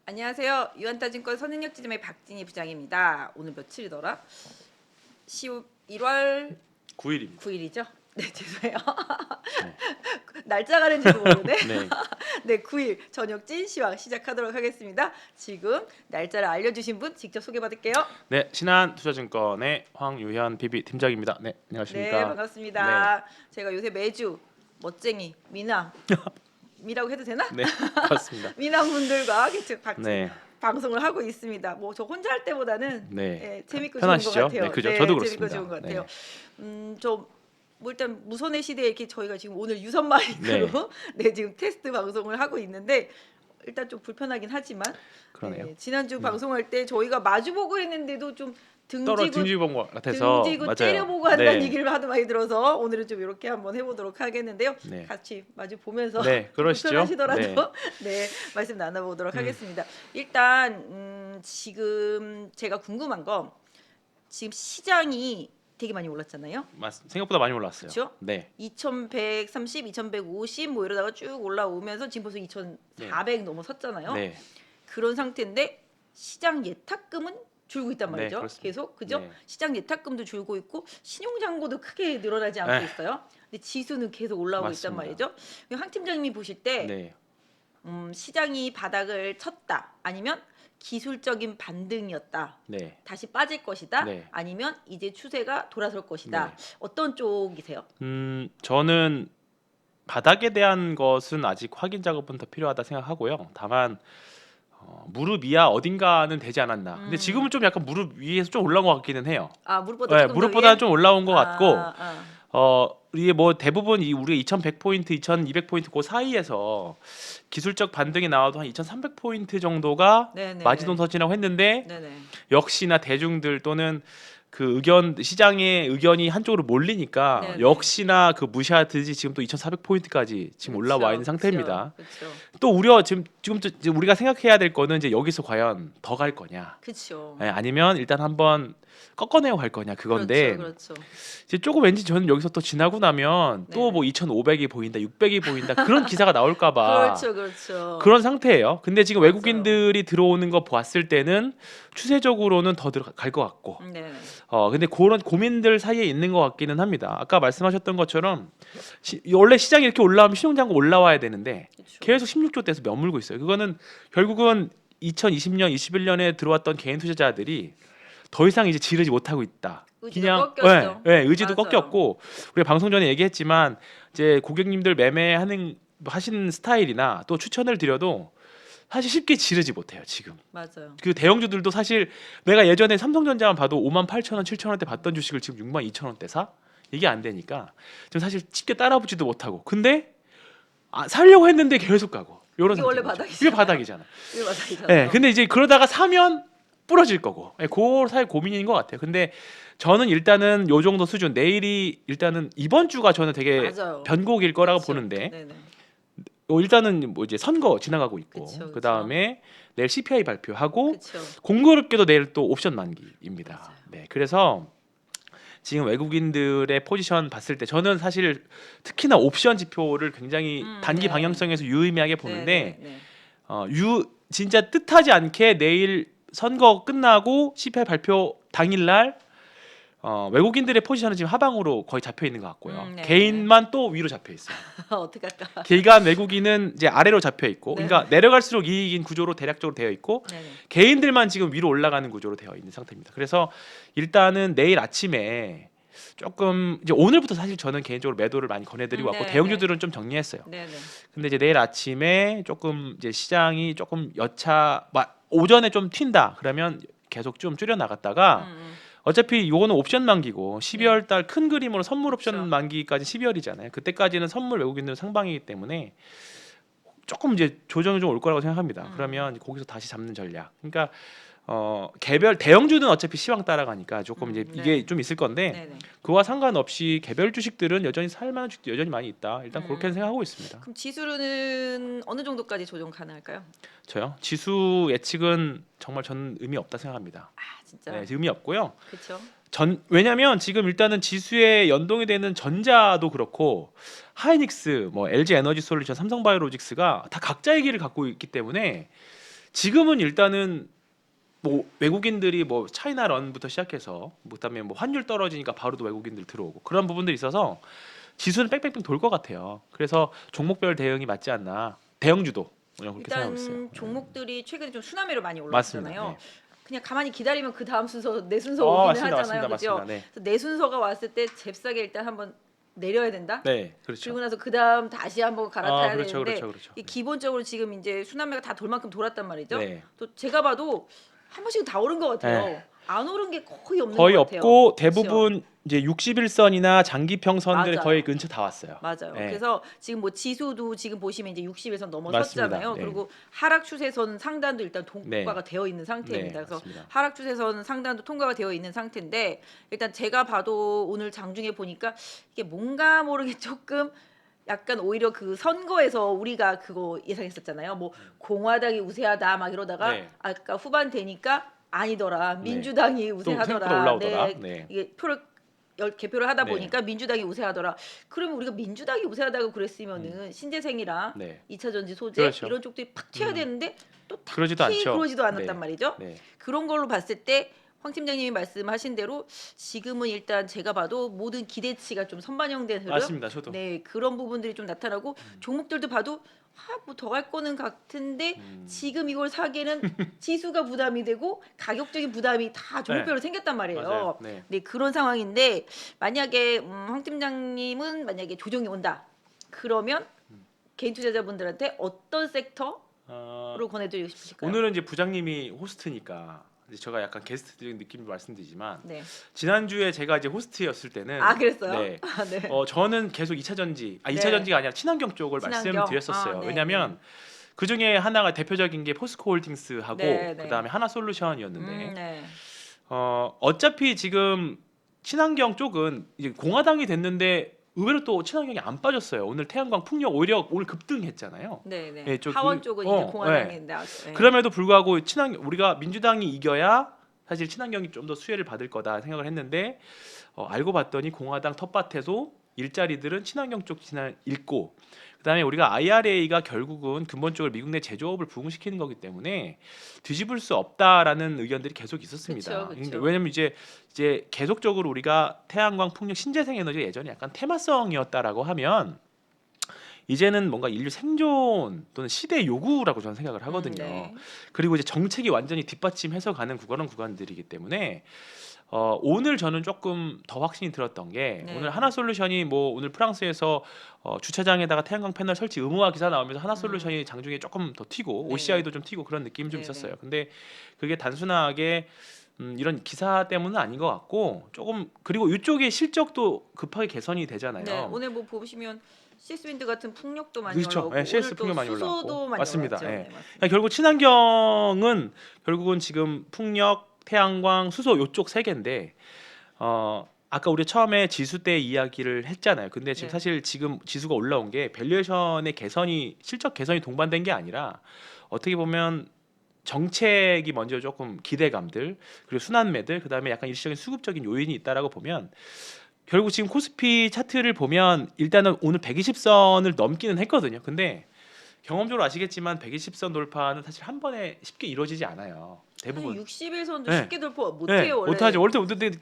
안녕하세요. 유한타증권 선행역지점의 박진희 부장입니다. 오늘 며칠이더라? 1월 9일입니다. 9일이죠? 네, 죄송해요. 네. 날짜 가는지도 모르네. 네. 네, 9일 저녁 찐시황 시작하도록 하겠습니다. 지금 날짜를 알려주신 분 직접 소개받을게요. 네, 신한투자증권의 황유현 PB 팀장입니다. 네, 네, 안녕하십니까? 반갑습니다. 제가 요새 매주 멋쟁이 미라고 해도 되나? 네, 맞습니다. 미남분들과 같이 네, 방송을 하고 있습니다. 뭐 저 혼자 할 때보다는 네. 재밌고 편하시죠? 좋은 것 같아요. 네, 그죠. 저도 재밌고 그렇습니다. 좋은 것 같아요. 네. 뭐 일단 무선의 시대에 이렇게 저희가 지금 오늘 유선 마이크로 네, 지금 테스트 방송을 하고 있는데 일단 좀 불편하긴 하지만 그러네요. 지난주 방송할 때 저희가 마주보고 했는데도 좀 등지고 본 것 같아서 등지고 맞아요. 때려보고 한다는 네. 얘기를 하도 많이 들어서 오늘은 좀 이렇게 한번 해보도록 하겠는데요. 네. 같이 마주 보면서 네, 그러시죠. 불편하시더라도 네, 말씀 나눠보도록 하겠습니다. 일단 지금 제가 궁금한 건 지금 시장이 되게 많이 올랐잖아요. 생각보다 많이 올랐어요. 그렇죠? 네, 2130, 2150 뭐 이러다가 쭉 올라오면서 지금 벌써 2400 넘어섰잖아요. 네, 그런 상태인데 시장 예탁금은 줄고 있단 네, 말이죠. 그렇습니다. 계속 그죠? 네. 시장 예탁금도 줄고 있고 신용 잔고도 크게 늘어나지 않고 에. 있어요. 근데 지수는 계속 올라오고 있단 맞습니다. 말이죠. 황 팀장님이 보실 때 네, 시장이 바닥을 쳤다 아니면 기술적인 반등이었다. 네. 다시 빠질 것이다. 네. 아니면 이제 추세가 돌아설 것이다. 네. 어떤 쪽이세요? 저는 바닥에 대한 것은 아직 확인 작업은 더 필요하다 생각하고요. 다만 무릎 이하 어딘가는 되지 않았나. 근데 지금은 좀 약간 무릎 위에서 좀 올라온 것 같기는 해요. 아 무릎보다 네, 조금 더 무릎보다 위에? 좀 올라온 것 같고 아. 이게 뭐 대부분 우리가 2100포인트, 2200포인트 그 사이에서 기술적 반등이 나와도 한 2300포인트 정도가 네네. 마지노선이라고 했는데 네네. 역시나 대중들 또는 그 시장의 의견이 한쪽으로 몰리니까 네네. 역시나 그 무시하듯이 지금 또 2400포인트까지 지금 올라와 있는 상태입니다. 그렇죠. 또 지금 우리가 생각해야 될 거는 이제 여기서 과연 더 갈 거냐, 그렇죠. 아니면 일단 한번 꺾어내고 갈 거냐 그건데 그렇죠. 이제 조금 왠지 저는 여기서 또 지나고 나면 또 네네. 뭐 2,500이 보인다, 600이 보인다 그런 기사가 나올까봐 그렇죠. 그런 상태예요. 근데 지금 맞아요. 외국인들이 들어오는 거 봤을 때는 추세적으로는 더 들어갈 것 같고, 네. 근데 그런 고민들 사이에 있는 것 같기는 합니다. 아까 말씀하셨던 것처럼 원래 시장이 이렇게 올라오면 신용잔고 올라와야 되는데 그렇죠. 계속 16조 대에서 머물고 있어요. 그거는 결국은 2020년, 21년에 들어왔던 개인 투자자들이 더 이상 이제 지르지 못하고 있다. 의지도 꺾였죠. 의지도 맞아요. 꺾였고 우리가 방송 전에 얘기했지만 이제 고객님들 하시는 스타일이나 또 추천을 드려도 사실 쉽게 지르지 못해요 지금. 맞아요. 그 대형주들도 사실 내가 예전에 삼성전자만 봐도 58,000원, 7,000원대 받던 주식을 지금 62,000원대 사? 이게 안 되니까 지금 사실 쉽게 따라붙지도 못하고 근데 살려고 했는데 계속 가고 이런 이게 원래 상태인 거죠. 바닥이잖아요. 이게 바닥이잖아. 이거 맞아요. 네, 근데 이제 그러다가 사면 부러질 거고, 그 사이 고민인 것 같아요. 근데 저는 일단은 요 정도 수준, 내일이 일단은 이번 주가 저는 되게 맞아요. 변곡일 거라고 그렇죠. 보는데, 네네. 일단은 뭐 이제 선거 지나가고 있고, 그쵸. 그 다음에 내일 CPI 발표하고, 그렇죠. 공교롭게도 내일 또 옵션 만기입니다. 맞아요. 네, 그래서 지금 외국인들의 포지션 봤을 때 저는 사실 특히나 옵션 지표를 굉장히 단기 네. 방향성에서 유의미하게 보는데. 네네. 진짜 뜻하지 않게 내일 선거 끝나고 CPI 발표 당일날 외국인들의 포지션은 지금 하방으로 거의 잡혀 있는 것 같고요. 네. 개인만 또 위로 잡혀 있어요. 어떡할까? 기관 외국인은 이제 아래로 잡혀 있고, 네. 그러니까 내려갈수록 이익인 구조로 대략적으로 되어 있고, 네네. 개인들만 지금 위로 올라가는 구조로 되어 있는 상태입니다. 그래서 일단은 내일 아침에 조금 이제 오늘부터 사실 저는 개인적으로 매도를 많이 권해드리고 왔고 네, 대형주들은 좀 정리했어요. 네네. 근데 이제 내일 아침에 조금 이제 시장이 조금 오전에 좀 튄다 그러면 계속 좀 줄여 나갔다가 어차피 이거는 옵션 만기고 12월 달 큰 그림으로 선물 옵션 그렇죠. 만기까지 12월이잖아요. 그때까지는 선물 외국인들 상방이기 때문에 조금 이제 조정이 좀 올 거라고 생각합니다. 그러면 거기서 다시 잡는 전략. 그러니까 개별 대형주는 어차피 시황 따라가니까 조금 이제 이게 네. 좀 있을 건데 네네. 그와 상관없이 개별 주식들은 여전히 살만한 주식도 여전히 많이 있다. 일단 그렇게 생각하고 있습니다. 그럼 지수는 어느 정도까지 조정 가능할까요? 저요? 지수 예측은 정말 저는 의미 없다 생각합니다. 아 진짜. 네, 의미 없고요. 그렇죠. 왜냐하면 지금 일단은 지수에 연동이 되는 전자도 그렇고 하이닉스, 뭐 LG 에너지 솔루션, 삼성바이오로직스가 다 각자의 길을 갖고 있기 때문에 지금은 일단은 뭐 외국인들이 뭐 차이나 런부터 시작해서 그다음에 뭐 환율 떨어지니까 바로도 외국인들 들어오고 그런 부분들이 있어서 지수는 뺑뺑뺑 돌 것 같아요. 그래서 종목별 대응이 맞지 않나. 대형주도 그냥 그렇게 생각하고 있어요. 일단 종목들이 최근에 좀 순환매로 많이 맞습니다. 올라왔잖아요. 네. 그냥 가만히 기다리면 그 다음 순서 내 순서 오기는 맞습니다, 하잖아요, 맞습니다, 그죠? 맞습니다. 네, 그래서 내 순서가 왔을 때 잽싸게 일단 한번 내려야 된다. 네, 그렇죠. 그리고 나서 그 다음 다시 한번 갈아타야 그렇죠, 되는데 그렇죠, 그렇죠. 이 기본적으로 지금 이제 순환매가 다 돌 만큼 돌았단 말이죠. 네. 또 제가 봐도 한 번씩은 다 오른 것 같아요. 네. 안 오른 게 거의 없는 거의 것 같아요. 없고 대부분 이제 61선이나 장기평선들의 맞아요. 거의 근처 다 왔어요. 맞아요. 네. 그래서 지금 뭐 지수도 지금 보시면 이제 60에서 맞습니다. 넘어섰잖아요. 네. 그리고 하락 추세선 상단도 일단 통과가 되어 있는 상태입니다. 네, 그래서 맞습니다. 하락 추세선 상단도 통과가 되어 있는 상태인데 일단 제가 봐도 오늘 장중에 보니까 이게 뭔가 모르게 조금 약간 오히려 그 선거에서 우리가 그거 예상했었잖아요. 뭐 공화당이 우세하다 막 이러다가 네. 아까 후반 되니까 아니더라. 네. 민주당이 또 생각보다 우세하더라. 올라오더라. 네. 네. 이게 표를 개표를 하다 네. 보니까 민주당이 우세하더라. 그러면 우리가 민주당이 우세하다고 그랬으면은 신재생이랑 네. 2차 전지 소재 그렇죠. 이런 쪽들이 팍 튀어야 되는데 또 그러지도 딱히 않죠. 그러지도 않았단 네. 말이죠. 네. 그런 걸로 봤을 때 황 팀장님이 말씀하신 대로 지금은 일단 제가 봐도 모든 기대치가 좀 선반영된 흐름. 맞습니다. 저도. 네, 그런 부분들이 좀 나타나고 종목들도 봐도 뭐 더 갈 거는 같은데 지금 이걸 사기에는 지수가 부담이 되고 가격적인 부담이 다 종목별로 생겼단 말이에요. 맞아요. 네. 네, 그런 상황인데 만약에 황 팀장님은 만약에 조정이 온다. 그러면 개인 투자자분들한테 어떤 섹터로 어, 권해드리고 싶으실까요? 오늘은 이제 부장님이 호스트니까 이제 제가 약간 게스트적인 느낌을 말씀드리지만 네. 지난주에 제가 이제 호스트였을 때는 아 그랬어요? 네. 아, 네. 저는 계속 2차 전지, 2차 네. 전지가 아니라 친환경 쪽을 친환경? 말씀드렸었어요. 아, 네, 왜냐하면 그 중에 하나가 대표적인 게 포스코홀딩스하고 네, 네. 그다음에 하나솔루션이었는데 네. 어차피 지금 친환경 쪽은 이제 공화당이 됐는데 의외로 또 친환경이 안 빠졌어요. 오늘 태양광 풍력 오히려 오늘 급등했잖아요. 네, 네. 네, 쪽- 하원 쪽은 어, 이제 공화당인데. 네. 그럼에도 불구하고 우리가 민주당이 이겨야 사실 친환경이 좀 더 수혜를 받을 거다 생각을 했는데 알고 봤더니 공화당 텃밭에서 일자리들은 친환경 쪽 잃고 그다음에 우리가 IRA가 결국은 근본적으로 미국 내 제조업을 부흥시키는 거기 때문에 뒤집을 수 없다라는 의견들이 계속 있었습니다. 그쵸, 그쵸. 왜냐면 이제 계속적으로 우리가 태양광, 풍력, 신재생 에너지가 예전에 약간 테마성이었다라고 하면 이제는 뭔가 인류 생존 또는 시대 요구라고 저는 생각을 하거든요. 네. 그리고 이제 정책이 완전히 뒷받침해서 가는 그런 구간들이기 때문에 오늘 저는 조금 더 확신이 들었던 게 네. 오늘 하나솔루션이 뭐 오늘 프랑스에서 주차장에다가 태양광 패널 설치 의무화 기사 나오면서 하나솔루션이 장중에 조금 더 튀고 네. OCI도 좀 튀고 그런 느낌이 좀 네, 있었어요. 네. 근데 그게 단순하게 이런 기사 때문은 아닌 것 같고 조금 그리고 이쪽의 실적도 급하게 개선이 되잖아요. 네. 오늘 뭐 보시면 CS 윈드 같은 풍력도 많이 그렇죠. 올라오고 네, CS 오늘 또 풍력 많이 수소도 올라왔고. 많이 맞습니다. 올라왔죠. 예. 네, 맞습니다. 그러니까 결국 친환경은 결국은 지금 풍력, 태양광, 수소 요쪽 세 개인데 아까 우리 처음에 지수 때 이야기를 했잖아요. 근데 지금 네. 사실 지금 지수가 올라온 게 밸류에이션의 개선이 실적 개선이 동반된 게 아니라 어떻게 보면 정책이 먼저 조금 기대감들 그리고 순환매들 그다음에 약간 일시적인 수급적인 요인이 있다라고 보면 결국 지금 코스피 차트를 보면 일단은 오늘 120선을 넘기는 했거든요. 근데 경험적으로 아시겠지만 120선 돌파는 사실 한 번에 쉽게 이루어지지 않아요. 대부분 60일선도 네. 쉽게 돌파 못해요 원래. 못하죠. 원래 못하는데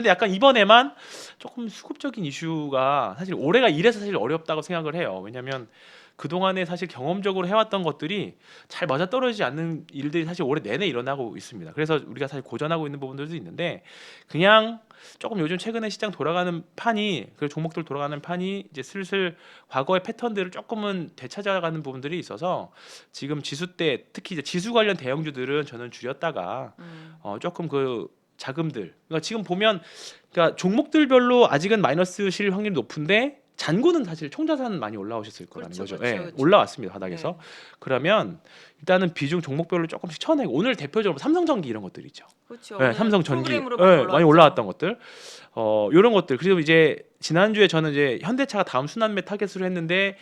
약간 이번에만 조금 수급적인 이슈가 사실 올해가 이래서 사실 어렵다고 생각을 해요. 왜냐하면 그 동안에 사실 경험적으로 해왔던 것들이 잘 맞아떨어지지 않는 일들이 사실 올해 내내 일어나고 있습니다. 그래서 우리가 사실 고전하고 있는 부분들도 있는데 그냥 조금 요즘 최근에 시장 돌아가는 판이 그 종목들 돌아가는 판이 이제 슬슬 과거의 패턴들을 조금은 되찾아가는 부분들이 있어서 지금 지수 때 특히 이제 지수 관련 대형주들은 저는 줄였다가 조금 그 자금들 그러니까 지금 보면 그러니까 종목들별로 아직은 마이너스 실 확률이 높은데 잔고는 사실 총자산 많이 올라오셨을 거라는 그렇죠, 거죠. 그렇죠, 예, 그렇죠. 올라왔습니다 바닥에서. 네. 그러면 일단은 비중 종목별로 조금씩 쳐내고 오늘 대표적으로 삼성전기 이런 것들 있죠. 그렇죠. 네, 오늘 삼성전기 프로그램으로 많이 올라왔던 것들. 이런 것들 그리고 이제 지난주에 저는 이제 현대차가 다음 순환매 타겟으로 했는데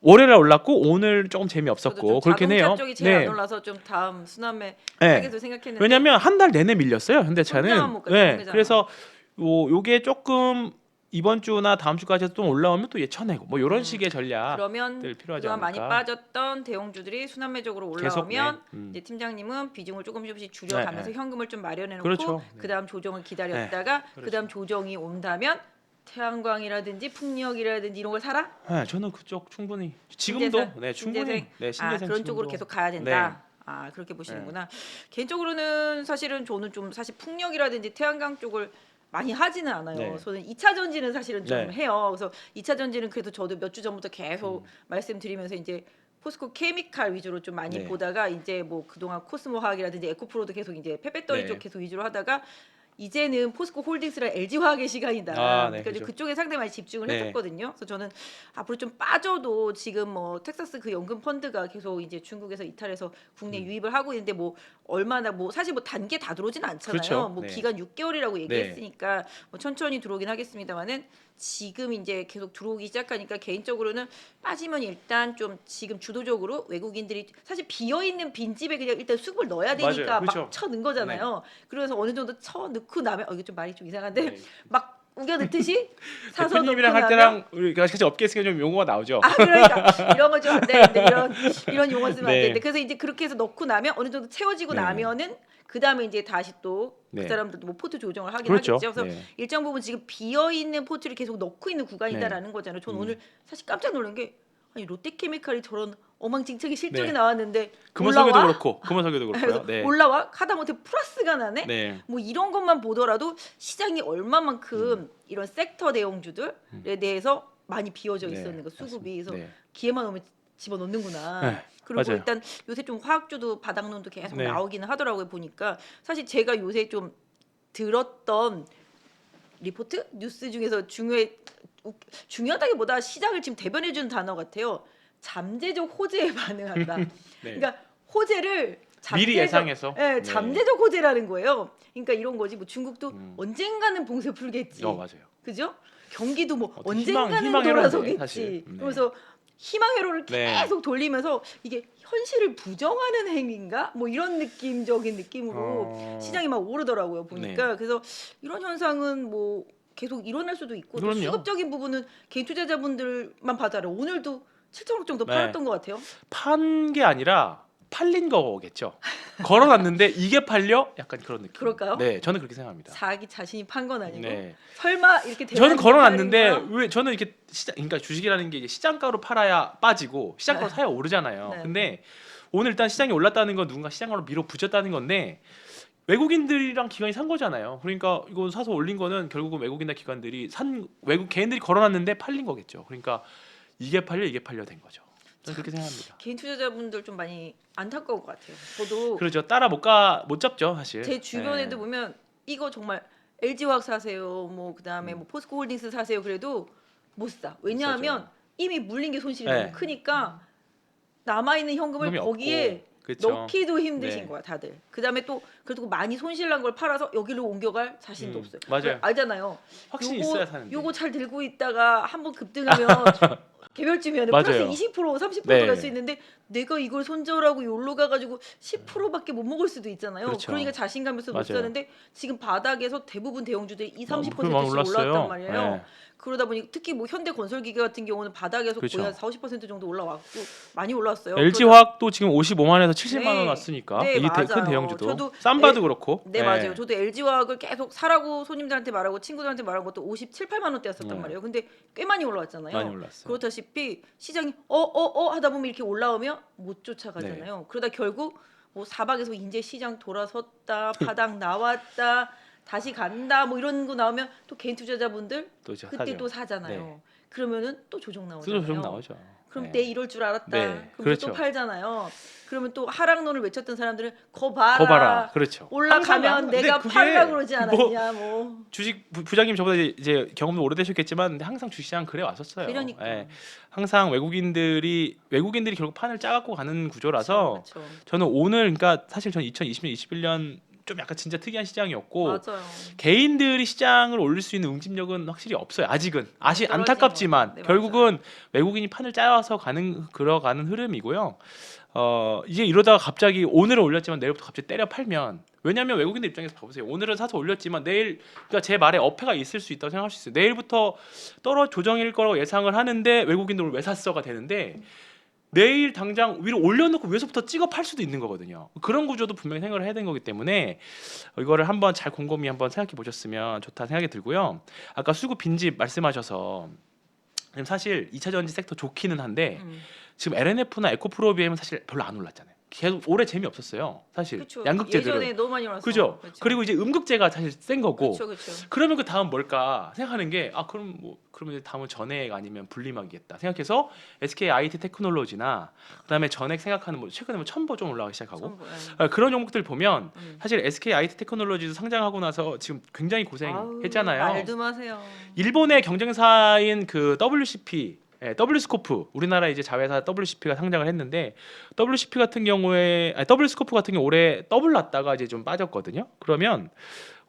월요일에 올랐고 오늘 조금 재미없었고 그렇긴 해요. 자동차 쪽이 제일 안 올라서 좀 다음 순환매 네. 타겟을 생각했는데 왜냐면 한 달 내내 밀렸어요 성장은 현대차는. 못 가죠, 네. 성장은. 그래서 요게 조금 이번 주나 다음 주까지 또 올라오면 또 얘 쳐내고 뭐 이런 식의 그러면 전략들 필요하지 그동안 많이 않을까. 빠졌던 대형주들이 순환매적으로 계속, 올라오면 네. 이제 팀장님은 비중을 조금씩 줄여가면서 네, 네. 현금을 좀 마련해 놓고 그렇죠. 네. 그다음 조정을 기다렸다가 그렇죠. 그다음 조정이 온다면 태양광이라든지 풍력이라든지 이런 걸 사라? 네, 저는 그쪽 충분히 지금도 신재생? 네 충분히 신재생? 네 신재생 그런 쪽으로 지금도. 계속 가야 된다. 그렇게 보시는구나. 개인적으로는 사실은 저는 좀 사실 풍력이라든지 태양광 쪽을 많이 하지는 않아요. 네. 저는 2차 전지는 사실은 좀 네. 해요. 그래서 2차 전지는 그래도 저도 몇 주 전부터 계속 말씀드리면서 이제 포스코 케미칼 위주로 좀 많이 네. 보다가 이제 뭐 그동안 코스모화학이라든지 에코프로도 계속 이제 페페토리 네. 쪽 계속 위주로 하다가 이제는 포스코 홀딩스랑 LG화학의 시간이다. 네, 그러니까 그죠. 그쪽에 상당히 많이 집중을 네. 했었거든요. 그래서 저는 앞으로 좀 빠져도 지금 뭐 텍사스 그 연금 펀드가 계속 이제 중국에서 이탈해서 국내 유입을 하고 있는데 뭐 얼마나 뭐 사실 뭐 단계 다 들어오진 않잖아요. 그렇죠. 뭐 네. 기간 6개월이라고 얘기했으니까 뭐 천천히 들어오긴 하겠습니다만은 지금 이제 계속 들어오기 시작하니까 개인적으로는 빠지면 일단 좀 지금 주도적으로 외국인들이 사실 비어 있는 빈집에 그냥 일단 수급을 넣어야 되니까 맞아요. 그렇죠. 막 쳐 넣은 거잖아요. 그래서 어느 정도 쳐 넣고 나면 이게 좀 말이 좀 이상한데 네. 막 우겨 넣듯이 사서 넣고 대표님이랑 할 나면 때랑 우리가 같이 업계에서 좀 용어가 나오죠. 그러니까 이런 거 좀 안 되는데 이런 용어 쓰면 안 네. 되는데 그래서 이제 그렇게 해서 넣고 나면 어느 정도 채워지고 네. 나면은 그 다음에 이제 다시 또 그 네. 사람들도 뭐 포트 조정을 하긴 그렇죠. 하겠죠. 그래서 네. 일정 부분 지금 비어 있는 포트를 계속 넣고 있는 구간이다라는 거잖아요. 저는 오늘 사실 깜짝 놀란 게 아니 롯데케미칼이 저런 엉망진창의 실적이 네. 나왔는데 금호석유도 올라와? 그렇고 금호석유도 그렇고요. 그래서 네. 올라와 하다못해 플러스가 나네. 네. 뭐 이런 것만 보더라도 시장이 얼마만큼 이런 섹터 대형주들에 대해서 많이 비어져 네, 있었는 거 수급이 그래서 네. 기회만 오면 집어넣는구나. 네, 그리고 맞아요. 일단 요새 좀 화학주도 바닥론도 계속 네. 나오기는 하더라고요 보니까 사실 제가 요새 좀 들었던 리포트 뉴스 중에서 중요하다기보다 시장을 지금 대변해 주는 단어 같아요. 잠재적 호재에 반응한다. 네. 그러니까 호재를 미리 예상해서. 네, 네. 잠재적 호재라는 거예요. 그러니까 이런 거지. 뭐 중국도 언젠가는 봉쇄 풀겠지. 맞아요. 그죠? 경기도 뭐 어떤 언젠가는 희망 돌아서겠지. 사실. 네. 그래서 희망 회로를 네. 계속 돌리면서 이게 현실을 부정하는 행위인가? 뭐 이런 느낌적인 느낌으로 시장이 막 오르더라고요. 보니까. 네. 그래서 이런 현상은 뭐 계속 일어날 수도 있고 또 그럼요. 수급적인 부분은 개인 투자자분들만 봐도 오늘도 7천억 정도 네. 팔았던 것 같아요. 판 게 아니라 팔린 거겠죠. 걸어놨는데 이게 팔려? 약간 그런 느낌. 그럴까요? 네, 저는 그렇게 생각합니다. 자기 자신이 판 건 아니고 네. 설마 이렇게 저는 대단히 걸어놨는데 팔린 거야? 왜 저는 이렇게 그러니까 주식이라는 게 이제 시장가로 팔아야 빠지고 시장가로 네. 사야 오르잖아요. 네. 근데 오늘 일단 시장이 올랐다는 건 누군가 시장가로 밀어붙였다는 건데 외국인들이랑 기관이 산 거잖아요. 그러니까 이거 사서 올린 거는 결국은 외국인이나 기관들이 산 외국 개인들이 걸어놨는데 팔린 거겠죠. 그러니까 이게 팔려 이게 팔려 된 거죠. 저는 그렇게 생각합니다. 개인 투자자분들 좀 많이 안타까울 것 같아요. 저도 그렇죠. 따라 못 잡죠, 사실. 제 주변에도 네. 보면 이거 정말 LG화학 사세요. 뭐 그다음에 뭐 포스코홀딩스 사세요. 그래도 못 사. 왜냐하면 사죠. 이미 물린 게 손실이 네. 너무 크니까 남아 있는 현금을 현금이 거기에 없고. 그쵸. 넣기도 힘드신 네. 거야, 다들. 그다음에 또 그래도 많이 손실난 걸 팔아서 여기로 옮겨갈 자신도 없어요. 맞아요. 알잖아요. 확신이 요거- 있어야 사는데. 요거 잘 들고 있다가 한번 급등하면 개별주면 맞아요. 플러스 20% 30% 네. 갈 수 있는데 내가 이걸 손절하고 요로 가가지고 10%밖에 못 먹을 수도 있잖아요. 그렇죠. 러니까 자신감에서 못 맞아요. 사는데 지금 바닥에서 대부분 대형주들이 30%씩 그럼 많이 올랐어요. 올랐단 말이에요. 네. 그러다 보니 특히 뭐 현대건설기계 같은 경우는 바닥에서 그렇죠. 거의 한 40% 정도 올라왔고 많이 올랐어요. LG화학도 지금 55만에서 70만 원 네. 왔으니까 네, 이 큰 맞아요. 대형주도 저도 삼바도 그렇고. 네, 맞아요. 저도 LG화학을 계속 사라고 손님들한테 말하고 친구들한테 말한 것도 57, 8만 원대였었단 네. 말이에요. 근데 꽤 많이 올라왔잖아요. 많이 올랐어요. 그렇다시피 시장이 하다 보면 이렇게 올라오면 못 쫓아가잖아요. 그러다 결국 뭐 사박에서 이제 시장 돌아섰다, 바닥 나왔다, 다시 간다, 뭐 이런 거 나오면 또 개인 투자자분들 또 이제 그때 사죠. 또 사잖아요. 네. 그러면은 또 조정 나오잖아요. 수도 좀 나오죠. 그럼 네. 내 이럴 줄 알았다. 네, 그럼 그렇죠. 또 팔잖아요. 그러면 또 하락론을 외쳤던 사람들은 거 봐라. 거봐라. 그렇죠. 올라가면 항상 내가 근데 그게 팔라 그러지 뭐 않았냐 뭐. 주식 부장님 저보다 이제 경험도 오래되셨겠지만 근데 항상 주식시장 그래 왔었어요. 그러니까. 예. 항상 외국인들이 결국 판을 짜갖고 가는 구조라서 그렇죠. 저는 오늘 그러니까 사실 저는 2020년, 21년 좀 약간 진짜 특이한 시장이었고 맞아요. 개인들이 시장을 올릴 수 있는 응집력은 확실히 없어요. 아직은 떨어지는 안타깝지만 거. 네, 결국은 외국인이 판을 짜와서 들어가는 흐름이고요. 이제 이러다가 갑자기 오늘은 올렸지만 내일부터 갑자기 때려 팔면 왜냐하면 외국인들 입장에서 봐보세요. 오늘은 사서 올렸지만 내일 그러니까 제 말에 어폐가 있을 수 있다고 생각할 수 있어요. 내일부터 조정일 거라고 예상을 하는데 외국인들 오늘 왜 샀어가 되는데 내일 당장 위로 올려놓고 위에서부터 찍어 팔 수도 있는 거거든요. 그런 구조도 분명히 생각을 해야 되는 거기 때문에 이거를 한번 잘 곰곰이 한번 생각해 보셨으면 좋다 생각이 들고요. 아까 수급 빈집 말씀하셔서 지금 사실 2차 전지 섹터 좋기는 한데 지금 LNF나 에코프로비엠은 사실 별로 안 올랐잖아요. 계속 올해 재미 없었어요. 사실 그쵸. 양극재들은. 예전에 너무 많이 올랐어. 그죠? 그쵸. 그리고 이제 음극재가 사실 센 거고. 그쵸, 그쵸. 그러면 그 다음 뭘까 생각하는 게 그러면 이제 다음은 전액 아니면 분리막이겠다 생각해서 SK IT 테크놀로지나 그다음에 전액 생각하는 최근에 첨보 좀 올라가기 시작하고 그런 종목들 보면 사실 SK IT 테크놀로지도 상장하고 나서 지금 굉장히 고생했잖아요. 말도 마세요. 일본의 경쟁사인 그 WCP W스코프 우리나라 이제 자회사 WCP가 상장을 했는데 WCP 같은 경우에 W스코프 같은 경우 올해 더블 났다가 이제 좀 빠졌거든요. 그러면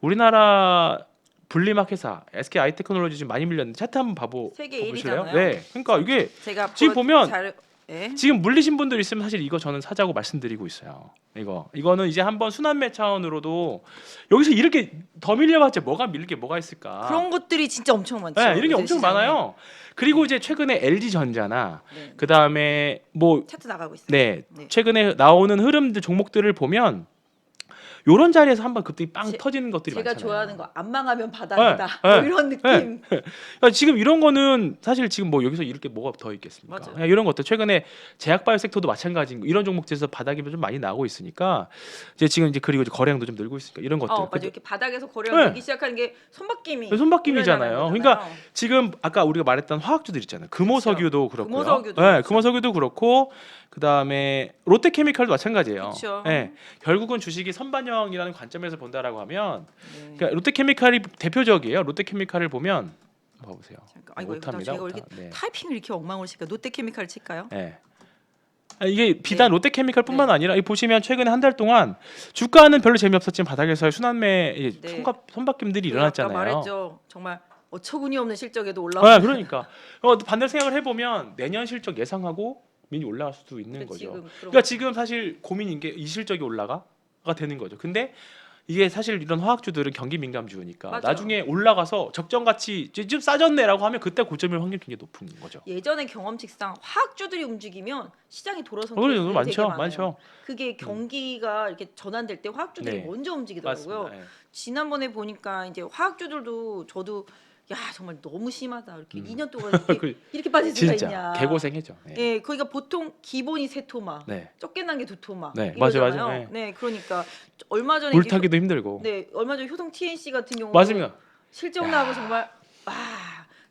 우리나라 분리막 회사 SK 아이테크놀로지 좀 많이 밀렸는데 차트 한번 세계 보실래요? 1위잖아요. 네, 그러니까 이게 제가 지금 보면 예? 지금 물리신 분들 있으면 사실 이거 저는 사자고 말씀드리고 있어요. 이거는 이제 한번 순환매 차원으로도 여기서 이렇게 더 밀려봤자 밀릴 게 뭐가 있을까? 그런 것들이 진짜 엄청 많죠. 네, 이런 게 엄청 시장에. 많아요. 그리고 이제 최근에 LG전자나 네. 그 다음에 차트 나가고 있어요. 네, 네. 최근에 나오는 흐름들 종목들을 보면 요런 자리에서 한번 급등이 빵 제- 터지는 것들이 제가 많잖아요. 좋아하는 거 안 망하면 바닥이다. 네, 뭐 네, 이런 느낌. 그러니까 지금 이런 거는 사실 지금 뭐 여기서 이렇게 뭐가 더 있겠습니까? 맞아요. 그냥 이런 것들 최근에 제약바이오 섹터도 마찬가지인 이런 종목들에서 바닥이 좀 많이 나오고 있으니까 이제 그리고 이제 거래량도 좀 늘고 있으니까 이런 것들. 맞아. 이렇게 바닥에서 거래가 네. 되기 시작하는 게 손바뀜이. 손바뀜이잖아요. 일어나는 그러니까 거잖아요. 지금 아까 우리가 말했던 화학주들 있잖아요. 금호석유도 그렇고요. 금호석유도 네, 그렇죠. 금호석유도 그렇고 그다음에 롯데케미칼도 마찬가지예요. 그렇죠. 네, 결국은 주식이 선반영이라는 관점에서 본다라고 하면 네. 그러니까 롯데케미칼이 대표적이에요. 롯데케미칼을 보면 봐보세요. 잠깐. 아이고 못합니다. 제가 이렇게 네. 타이핑을 이렇게 엉망으로 칠까? 롯데케미칼 칠까요? 네. 이게 비단 네. 롯데케미칼뿐만 네. 아니라 이 보시면 최근에 한 달 동안 주가는 별로 재미없었지만 바닥에서의 순환매 네. 손바뀜들이 아까 일어났잖아요. 말했죠. 정말 어처구니 없는 실적에도 올라오고. 그러니까 반대로 생각을 해보면 내년 실적 예상하고 민이 올라갈 수도 있는 거죠. 그러니까 지금 사실 고민인 게 이 실적이 올라가가 되는 거죠. 근데 이게 사실 이런 화학주들은 경기 민감주니까 맞아요. 나중에 올라가서 적정 가치 좀 싸졌네라고 하면 그때 고점일 확률이 굉장히 높은 거죠. 예전의 경험칙상 화학주들이 움직이면 시장이 돌아서는 그렇죠. 케이스들이 되게 많죠, 많아요. 많죠. 그게 경기가 이렇게 전환될 때 화학주들이 네. 먼저 움직이더라고요. 맞습니다. 예. 지난번에 보니까 이제 화학주들도 저도 야 정말 너무 심하다. 이렇게 2년 동안 이렇게, 이렇게 빠질 수가 진짜 있냐. 개고생했죠. 네. 예, 그러니까 보통 기본이 3토마, 네. 쫓겨난 게 2토마. 네, 이거잖아요. 맞아요, 맞아요. 네, 그러니까 얼마 전에 물 이제 타기도 힘들고. 네, 얼마 전에 효성 TNC 같은 경우 맞습니다. 실적 나고 정말 와